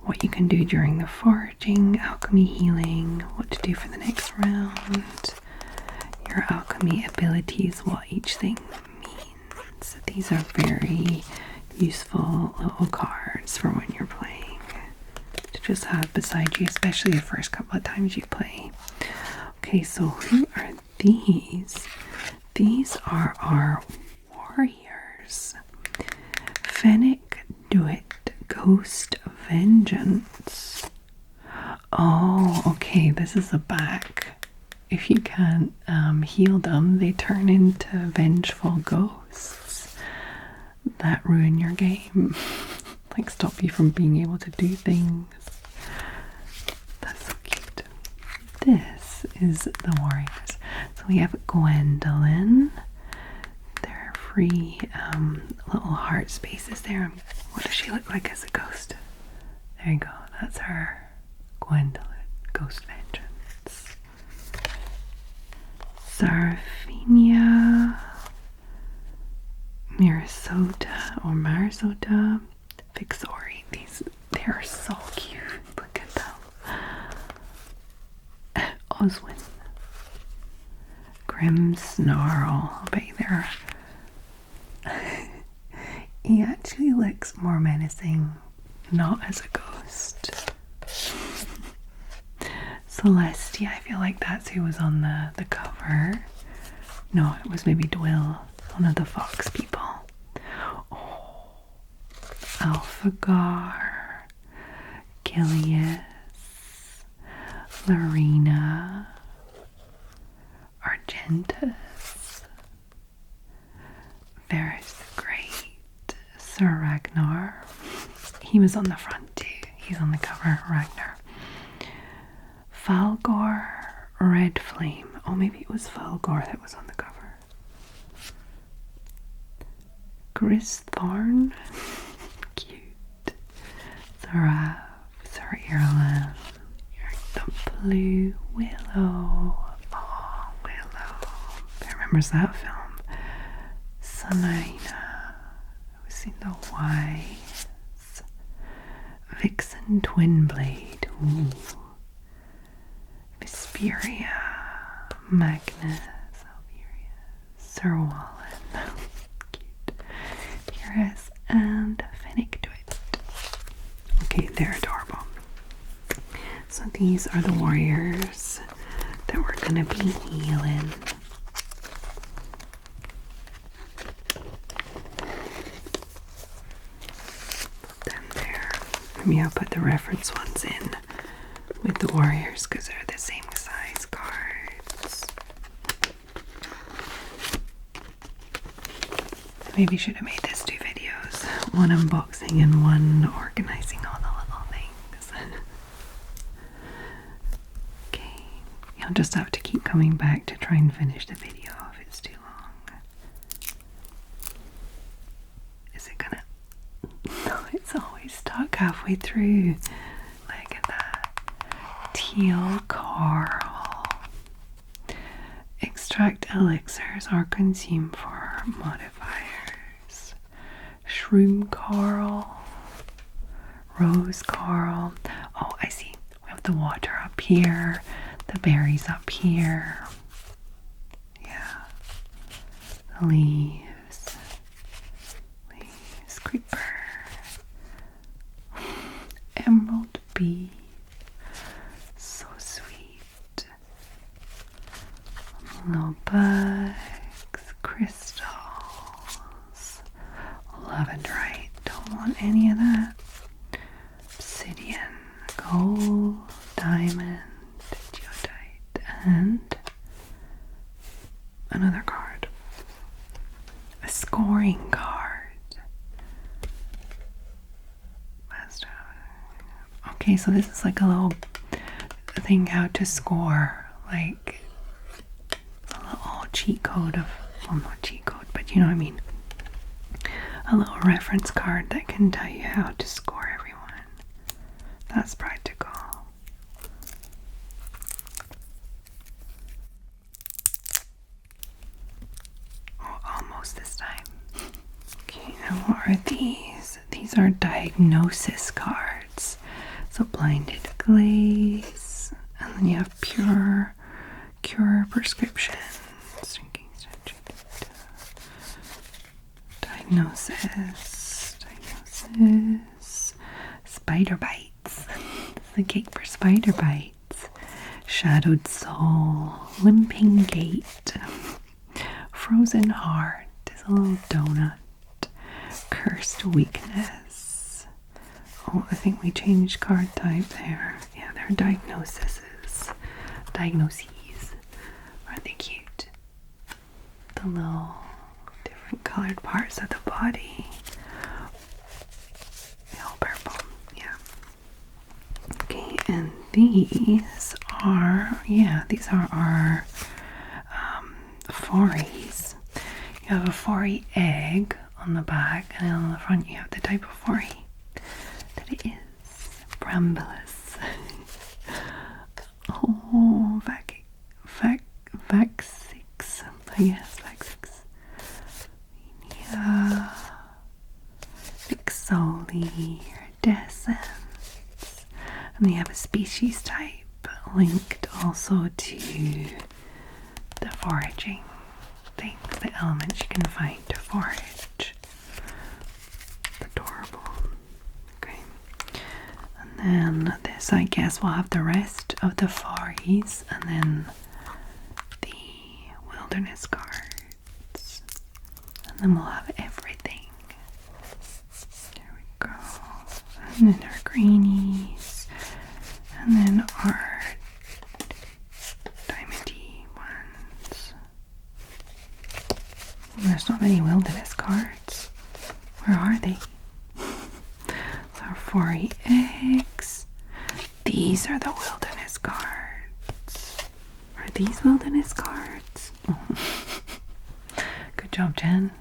what you can do during the foraging, alchemy, healing, what to do for the next round, your alchemy abilities, what each thing means. These are very useful little cards for when you're playing to just have beside you, especially the first couple of times you play. Okay, so who are these? These are our warriors. Fennec Duet, Ghost Vengeance. Oh, okay, this is the back. If you can't heal them, they turn into vengeful ghosts that ruin your game. Like stop you from being able to do things. That's so cute. This is the warriors. So we have Gwendolyn. They're free little heart spaces there. What does she look like as a ghost? There you go. That's her. Gwendolyn. Ghost Vengeance. Seraphina. Marisota. Vixori. They are so cute. Look at them. Oswin. Grim Snarl. I bet they're. He actually looks more menacing, not as a ghost. Celestia, I feel like that's who was on the cover. No, it was maybe Dwill, one of the fox people. Oh, Alphagar, Gilius, Larina, Argentus, Varys the Great, Sir Ragnar. He was on the front too. He's on the cover, Ragnar. Falgor, Red Flame. Oh, maybe it was Falgor that was on the cover. Gris Thorn. Cute. Seraph, Sir Ireland. The Blue Willow. Oh, Willow. Who remembers that film? Sunina. We've seen the Wise. Vixen Twinblade. Ooh. Vesperia. Magnus. Alberia. Sir Wallen. Cute. Pyrrhus and Fennec Duet. Okay, they're adorable. So these are the warriors that we're gonna be healing. Put them there. Maybe I'll put the reference ones in with the warriors because they're the same size cards. Maybe should have made this 2 videos. One unboxing and one organizing all the little things. Okay, you'll just have to keep coming back to try and finish the video if it's too long. Is it gonna? No, it's always stuck halfway through. Look at that. Teal Coral. Extract elixirs are consumed for modifiers. Shroom Coral. Rose Coral. Oh, I see. We have the water up here. The berries up here. Yeah. The leaves. Leaves. Creeper. Emerald Bee. So sweet. Little bugs. Crystals. Lavendrite. Don't want any of that. Obsidian. Gold. Diamond. Geodite. And another card. A scoring card. Okay, so this is like a little thing how to score, like a little cheat code of, well, not cheat code, but you know what I mean. A little reference card that can tell you how to score That's practical. Oh, almost this time. Okay, now what are these? These are diagnosis cards. So blinded glaze, and then you have cure prescriptions. Diagnosis, spider bites. It's the cake for spider bites. Shadowed soul, limping gait, frozen heart is a little donut, cursed weakness. Oh, I think we changed card type there. Yeah, they're diagnoses. Aren't they cute? The little different colored parts of the body. All purple, yeah. Okay, and these are our fories. You have a fory egg on the back, and then on the front you have the type of fory that it is. Brambolus. Oh, Vax6, I guess, Vax6. Yeah. Vixoli, iridescence. And they have a species type linked also to the foraging things, the elements you can find to forage. Adorable. Okay. And then this, I guess, will have the rest of the fories, and then the wilderness cards. And then we'll have everything. There we go. And then our greenies. And then our diamondy ones. There's not many wilderness cards. Where are they? So our 4 eggs. These are the wilderness cards. Are these wilderness cards? Good job, Jen.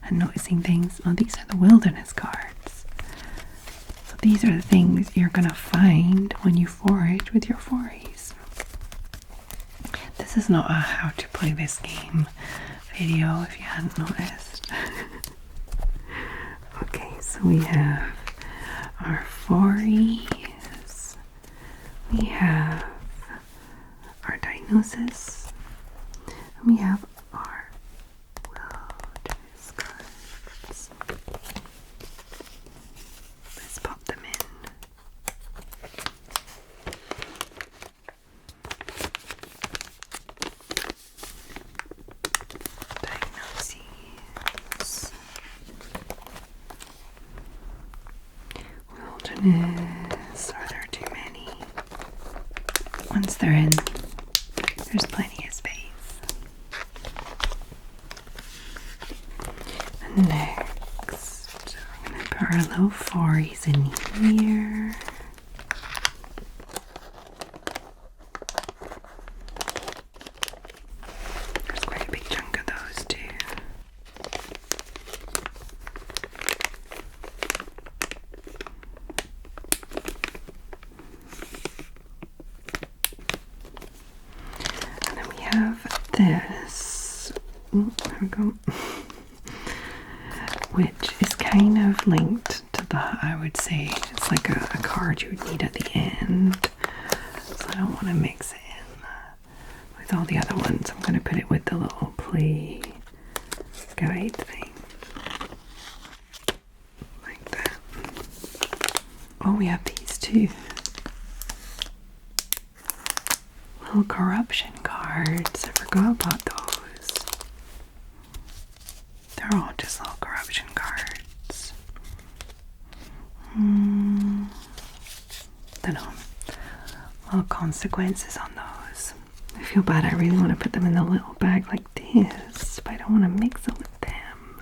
And noticing things. Oh, these are the wilderness cards. So these are the things you're gonna find when you forage with your forays. This is not a how to play this game video, if you hadn't noticed. Okay, so we have our forays. We have our diagnosis. And we have our wilderness cards. Let's pop them in. Diagnoses. Wilderness. Are there too many? Once they're in, there's plenty of space. And next, we're going to put our little forays in here. There's quite a big chunk of those too. And then we have this. Ooh, there we go. Which is kind of linked to that, I would say. It's like a card you would need at the end. So I don't want to mix it in with all the other ones. I'm going to put it with the little play guide thing. Like that. Oh, we have these too. Little corruption cards. I forgot about those. They're all just little corruption cards. Don't know. Little consequences on those. I feel bad. I really want to put them in a little bag like this, but I don't want to mix it with them.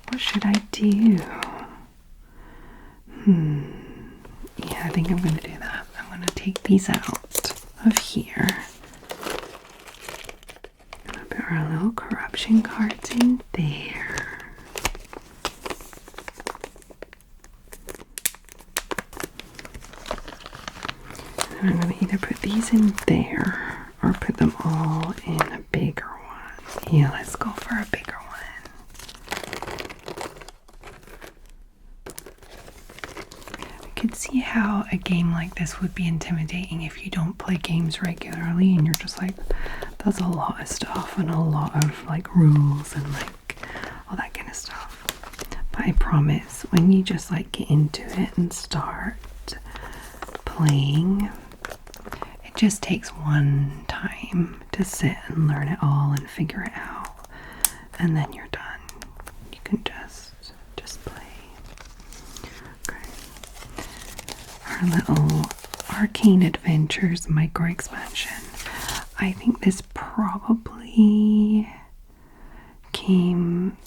What should I do? Yeah, I think I'm going to do that. I'm going to take these out of here. I'm going to put our little corruption cards in there. And I'm going to either put these in there or put them all in a bigger one. Yeah, let's go for a bigger one. I could see how a game like this would be intimidating if you don't play games regularly and you're just like, that's a lot of stuff and a lot of like rules and like all that kind of stuff. But I promise, when you just like get into it and start playing, it just takes one time to sit and learn it all and figure it out, and then you're done. You can just play. Okay. Our little Arcane Adventures micro expansion. I think this probably came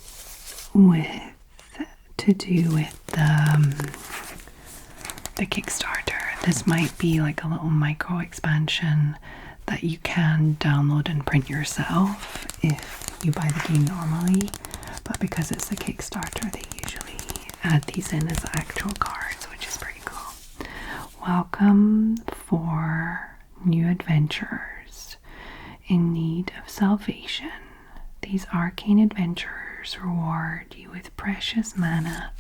to do with the Kickstarter. This might be like a little micro expansion that you can download and print yourself if you buy the game normally, but because it's a Kickstarter, they usually add these in as actual cards, which is pretty cool. Welcome for new adventurers in need of salvation. These arcane adventurers reward you with precious mana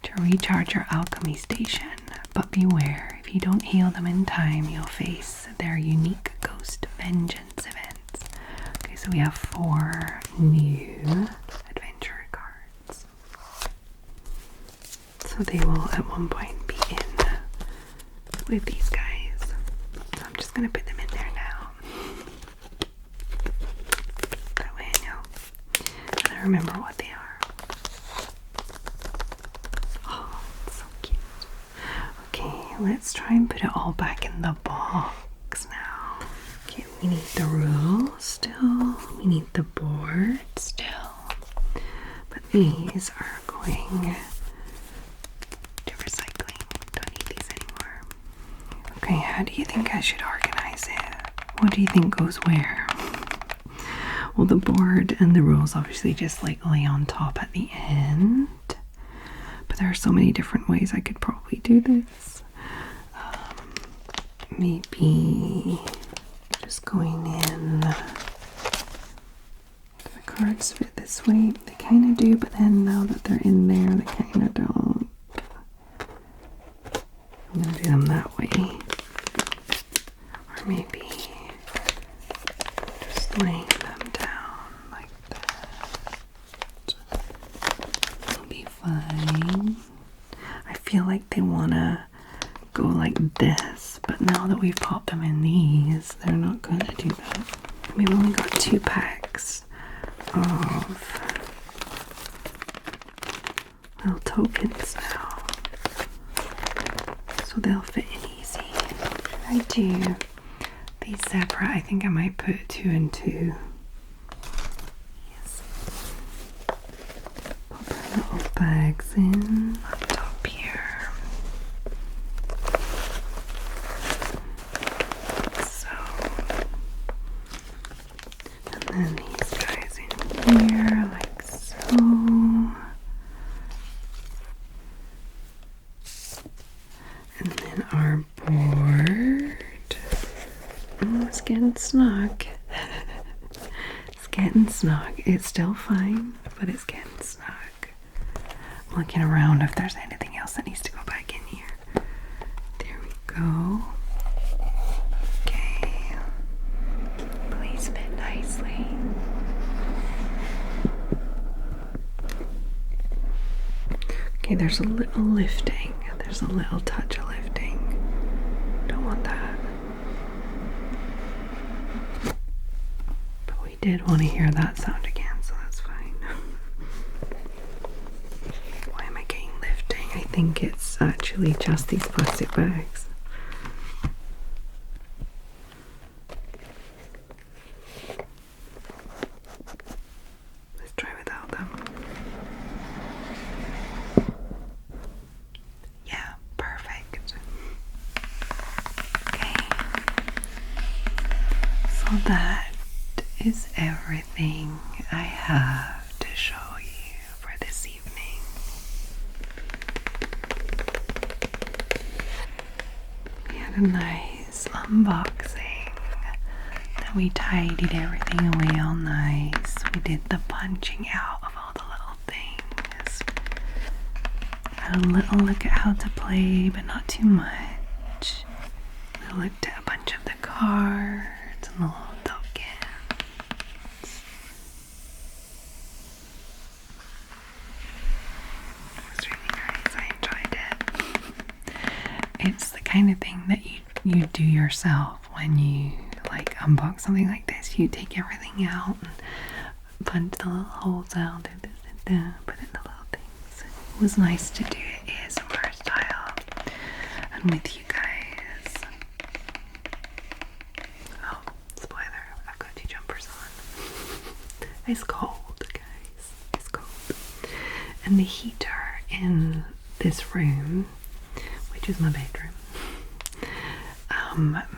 to recharge your alchemy station, but beware, if you don't heal them in time, you'll face their unique ghost vengeance events. Okay, so we have 4 new adventure cards. So they will at one point be in with these guys. So I'm just going to put them in there now. That way I know. And I remember what they are. Let's try and put it all back in the box now. Okay, we need the rules still. We need the board still. But these are going to recycling. Don't need these anymore. Okay, how do you think I should organize it? What do you think goes where? Well, the board and the rules obviously just like lay on top at the end. But there are so many different ways I could probably do this. Maybe just going in. The cards fit this way. They kind of do, but then now that they're in there, they kind of don't. I'm going to do them that way. Or maybe just laying them down like that. It'll be fine. I feel like they want to go like this, but now that we've popped them in these, they're not going to do that. We've only got 2 packs of little tokens now, so they'll fit in easy. Should I do these separate? I think I might put 2 and 2. Yes. Pop our little bags in on top here. And these guys in here, like so. And then our board. Oh, it's getting snug. It's getting snug. It's still fine, but it's getting snug. I'm looking around if there's anything else that needs to go back in here. There we go. Fit nicely. Okay, there's a little lifting. There's a little touch of lifting. Don't want that. But we did want to hear that sound again, so that's fine. Why am I getting lifting? I think it's actually just these plastic bags. That is everything I have to show you for this evening. We had a nice this unboxing. Then we tidied everything away all nice. We did the punching out of all the little things. Had a little look at how to play, but not too much. We looked at a bunch of the cards and the little tokens. It was really nice. I enjoyed it. It's the kind of thing that you do yourself when you like unbox something like this. You take everything out and punch the little holes out, put it in the little things. It was nice to do it ASMR style and with you guys. Oh, spoiler, I've got 2 jumpers on. It's cold, guys. It's cold. And the heater in this room, which is my bedroom,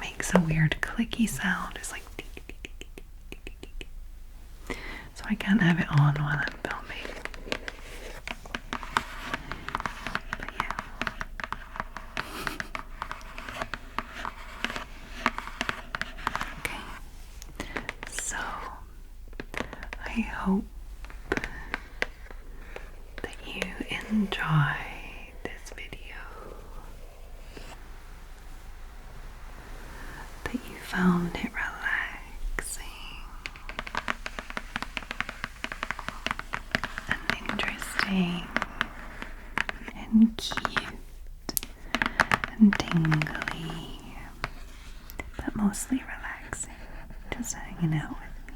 makes a weird clicky sound. It's like tick, tick, tick, tick, tick, tick, tick. So I can't have it on while I'm filming. But yeah. Okay. So I hope that you enjoy this video. That you found it relaxing and interesting and cute and tingly, but mostly relaxing, just hanging out with me,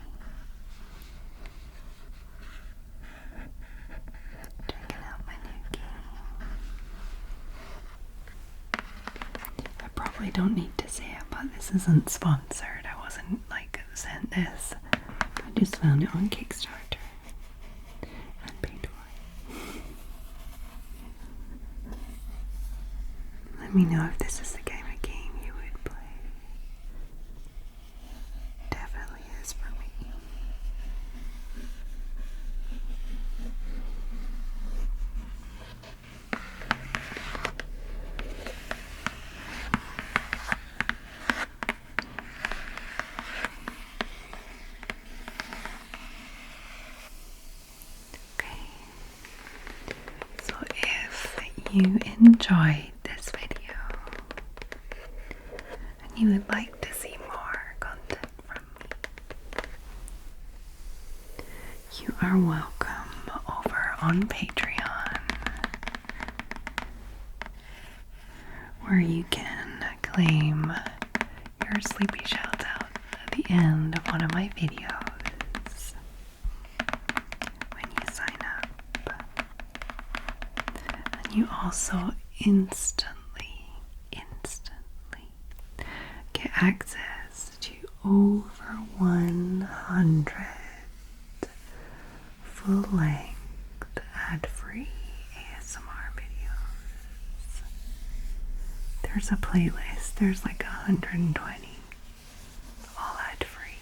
checking out my new game. I probably don't need to say it, but this isn't sponsored. I wasn't like sent this. I just found it on Kickstarter and paid for it. Let me know if this is the kind of game you would play. Definitely is for me. Okay, so if you enjoyed this video and you would like to see more content from me, you are welcome over on Patreon, where you can claim your sleepy shout out at the end of one of my videos when you sign up. And you also instantly get access to over 100 full-length ad-free ASMR videos. There's a playlist. There's like 120, all ad-free.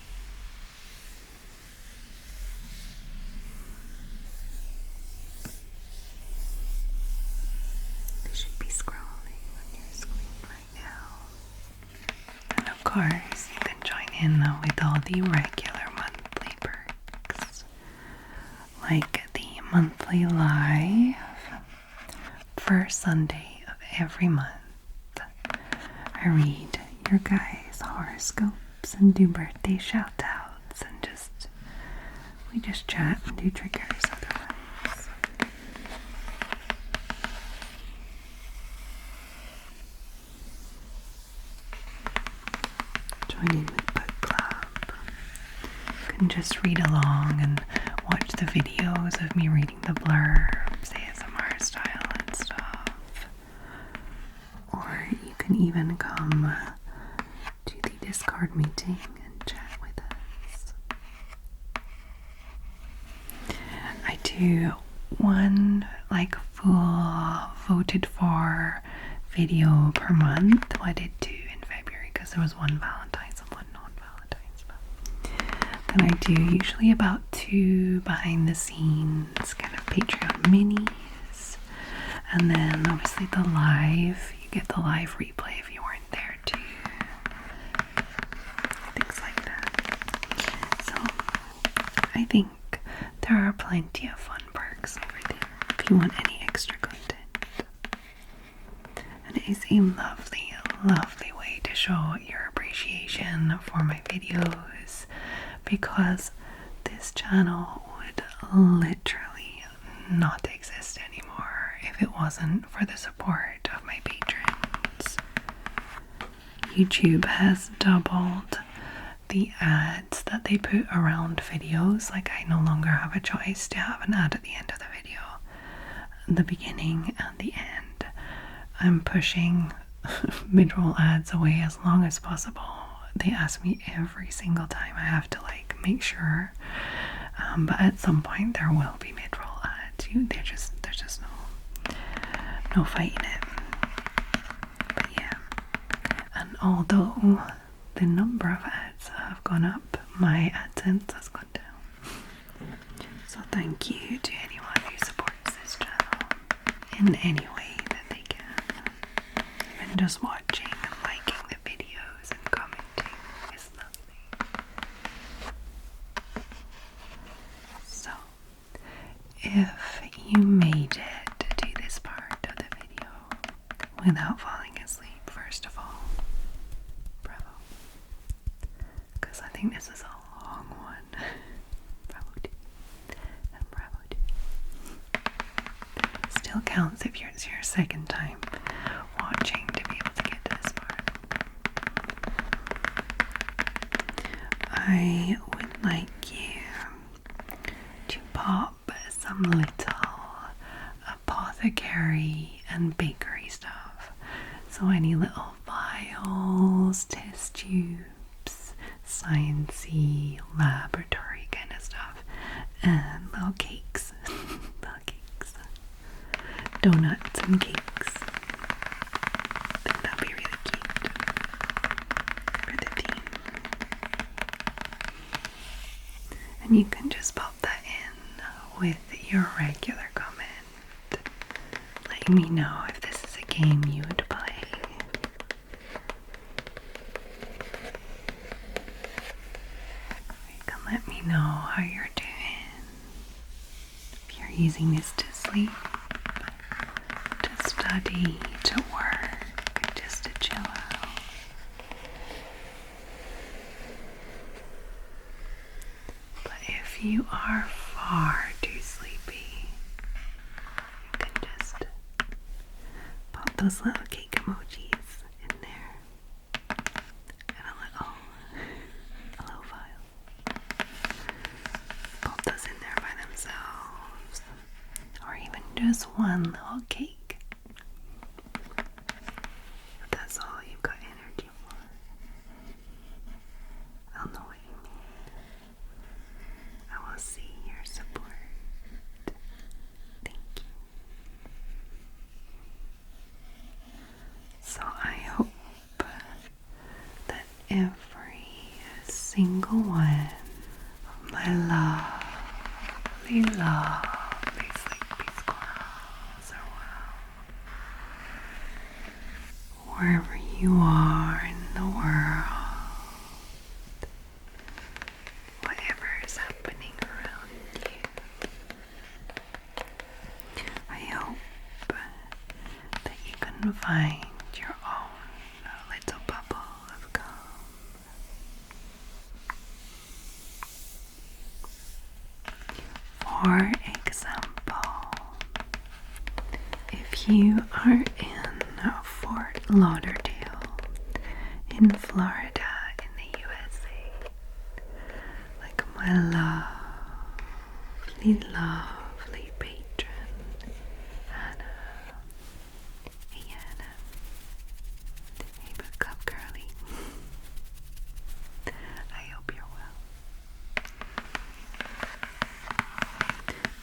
They should be scrolling on your screen right now. And of course, you can join in with all the regular monthly perks, like the monthly live first Sunday of every month. I read your guys' horoscopes and do birthday shout outs and we just chat and do triggers otherwise. Join in with book club. You can just read along and watch the videos of me reading the blurbs, ASMR style and stuff. Or you can even come to the Discord meeting and chat with us. I do one like full voted for video per month. Well, I did 2 in February because there was one Valentine's and one non-Valentine's. Then I do usually about 2 behind the scenes kind of Patreon minis, and then obviously the live. You get the live replay if you weren't there too. I think there are plenty of fun perks over there if you want any extra content. And it is a lovely, lovely way to show your appreciation for my videos, because this channel would literally not exist anymore if it wasn't for the support of my patrons. YouTube has doubled the ads that they put around videos. Like, I no longer have a choice to have an ad at the end of the video, the beginning and the end. I'm pushing mid-roll ads away as long as possible. They ask me every single time. I have to like make sure, but at some point there will be mid-roll ads. There's just no fighting it. But yeah, and although the number of ads have gone up, my AdSense has gone down. So thank you to anyone who supports this channel in any way that they can. Even just watching and liking the videos and commenting is lovely. So, if you made it to this part of the video without falling asleep, first of all, bravo. Because I think this is a long one. Bravo to you. And bravo to you. Still counts if it's your second time watching to be able to get to this part. I would like you to pop some little apothecary and bakery stuff. So any little vials, test tubes, sciencey, laboratory kind of stuff, and little cakes. Little cakes. Donuts and cakes. I think that'll be really cute for the theme. And you can just pop that in with your regular comment, letting me know if this is a game you would play. You can let me know how you're doing. If you're using this to sleep, to study, to work, just to chill out. But if you are far too sleepy, you can just pop those little cake emojis in there and a little vial. Pop those in there by themselves, or even just one little cake. If that's all you've got energy for, I'll know what you mean. I will see your support. Thank you. So I hope that every single one of my lovely, lovely sleepy squirrels are well. Wherever you are in the world, whatever is happening around you, I hope that you can find your own little bubble of calm. For example, if you are in Fort Lauderdale in Florida in the USA, like my lovely patron Hannah. Hey Hannah. Hey book club girly. I hope you're well.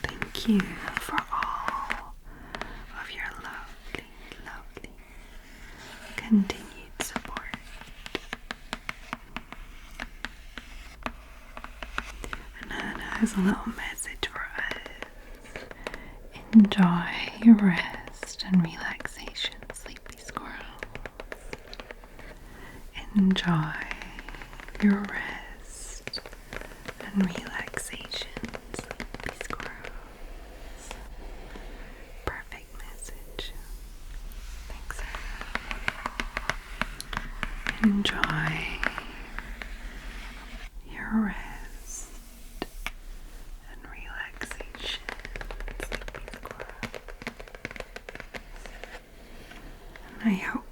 Thank you for all of your lovely continued support. And Hannah has a little message for us. Enjoy your rest and relaxation, sleepy squirrels. Enjoy your rest and relaxation. enjoy your rest and relaxation. And I hope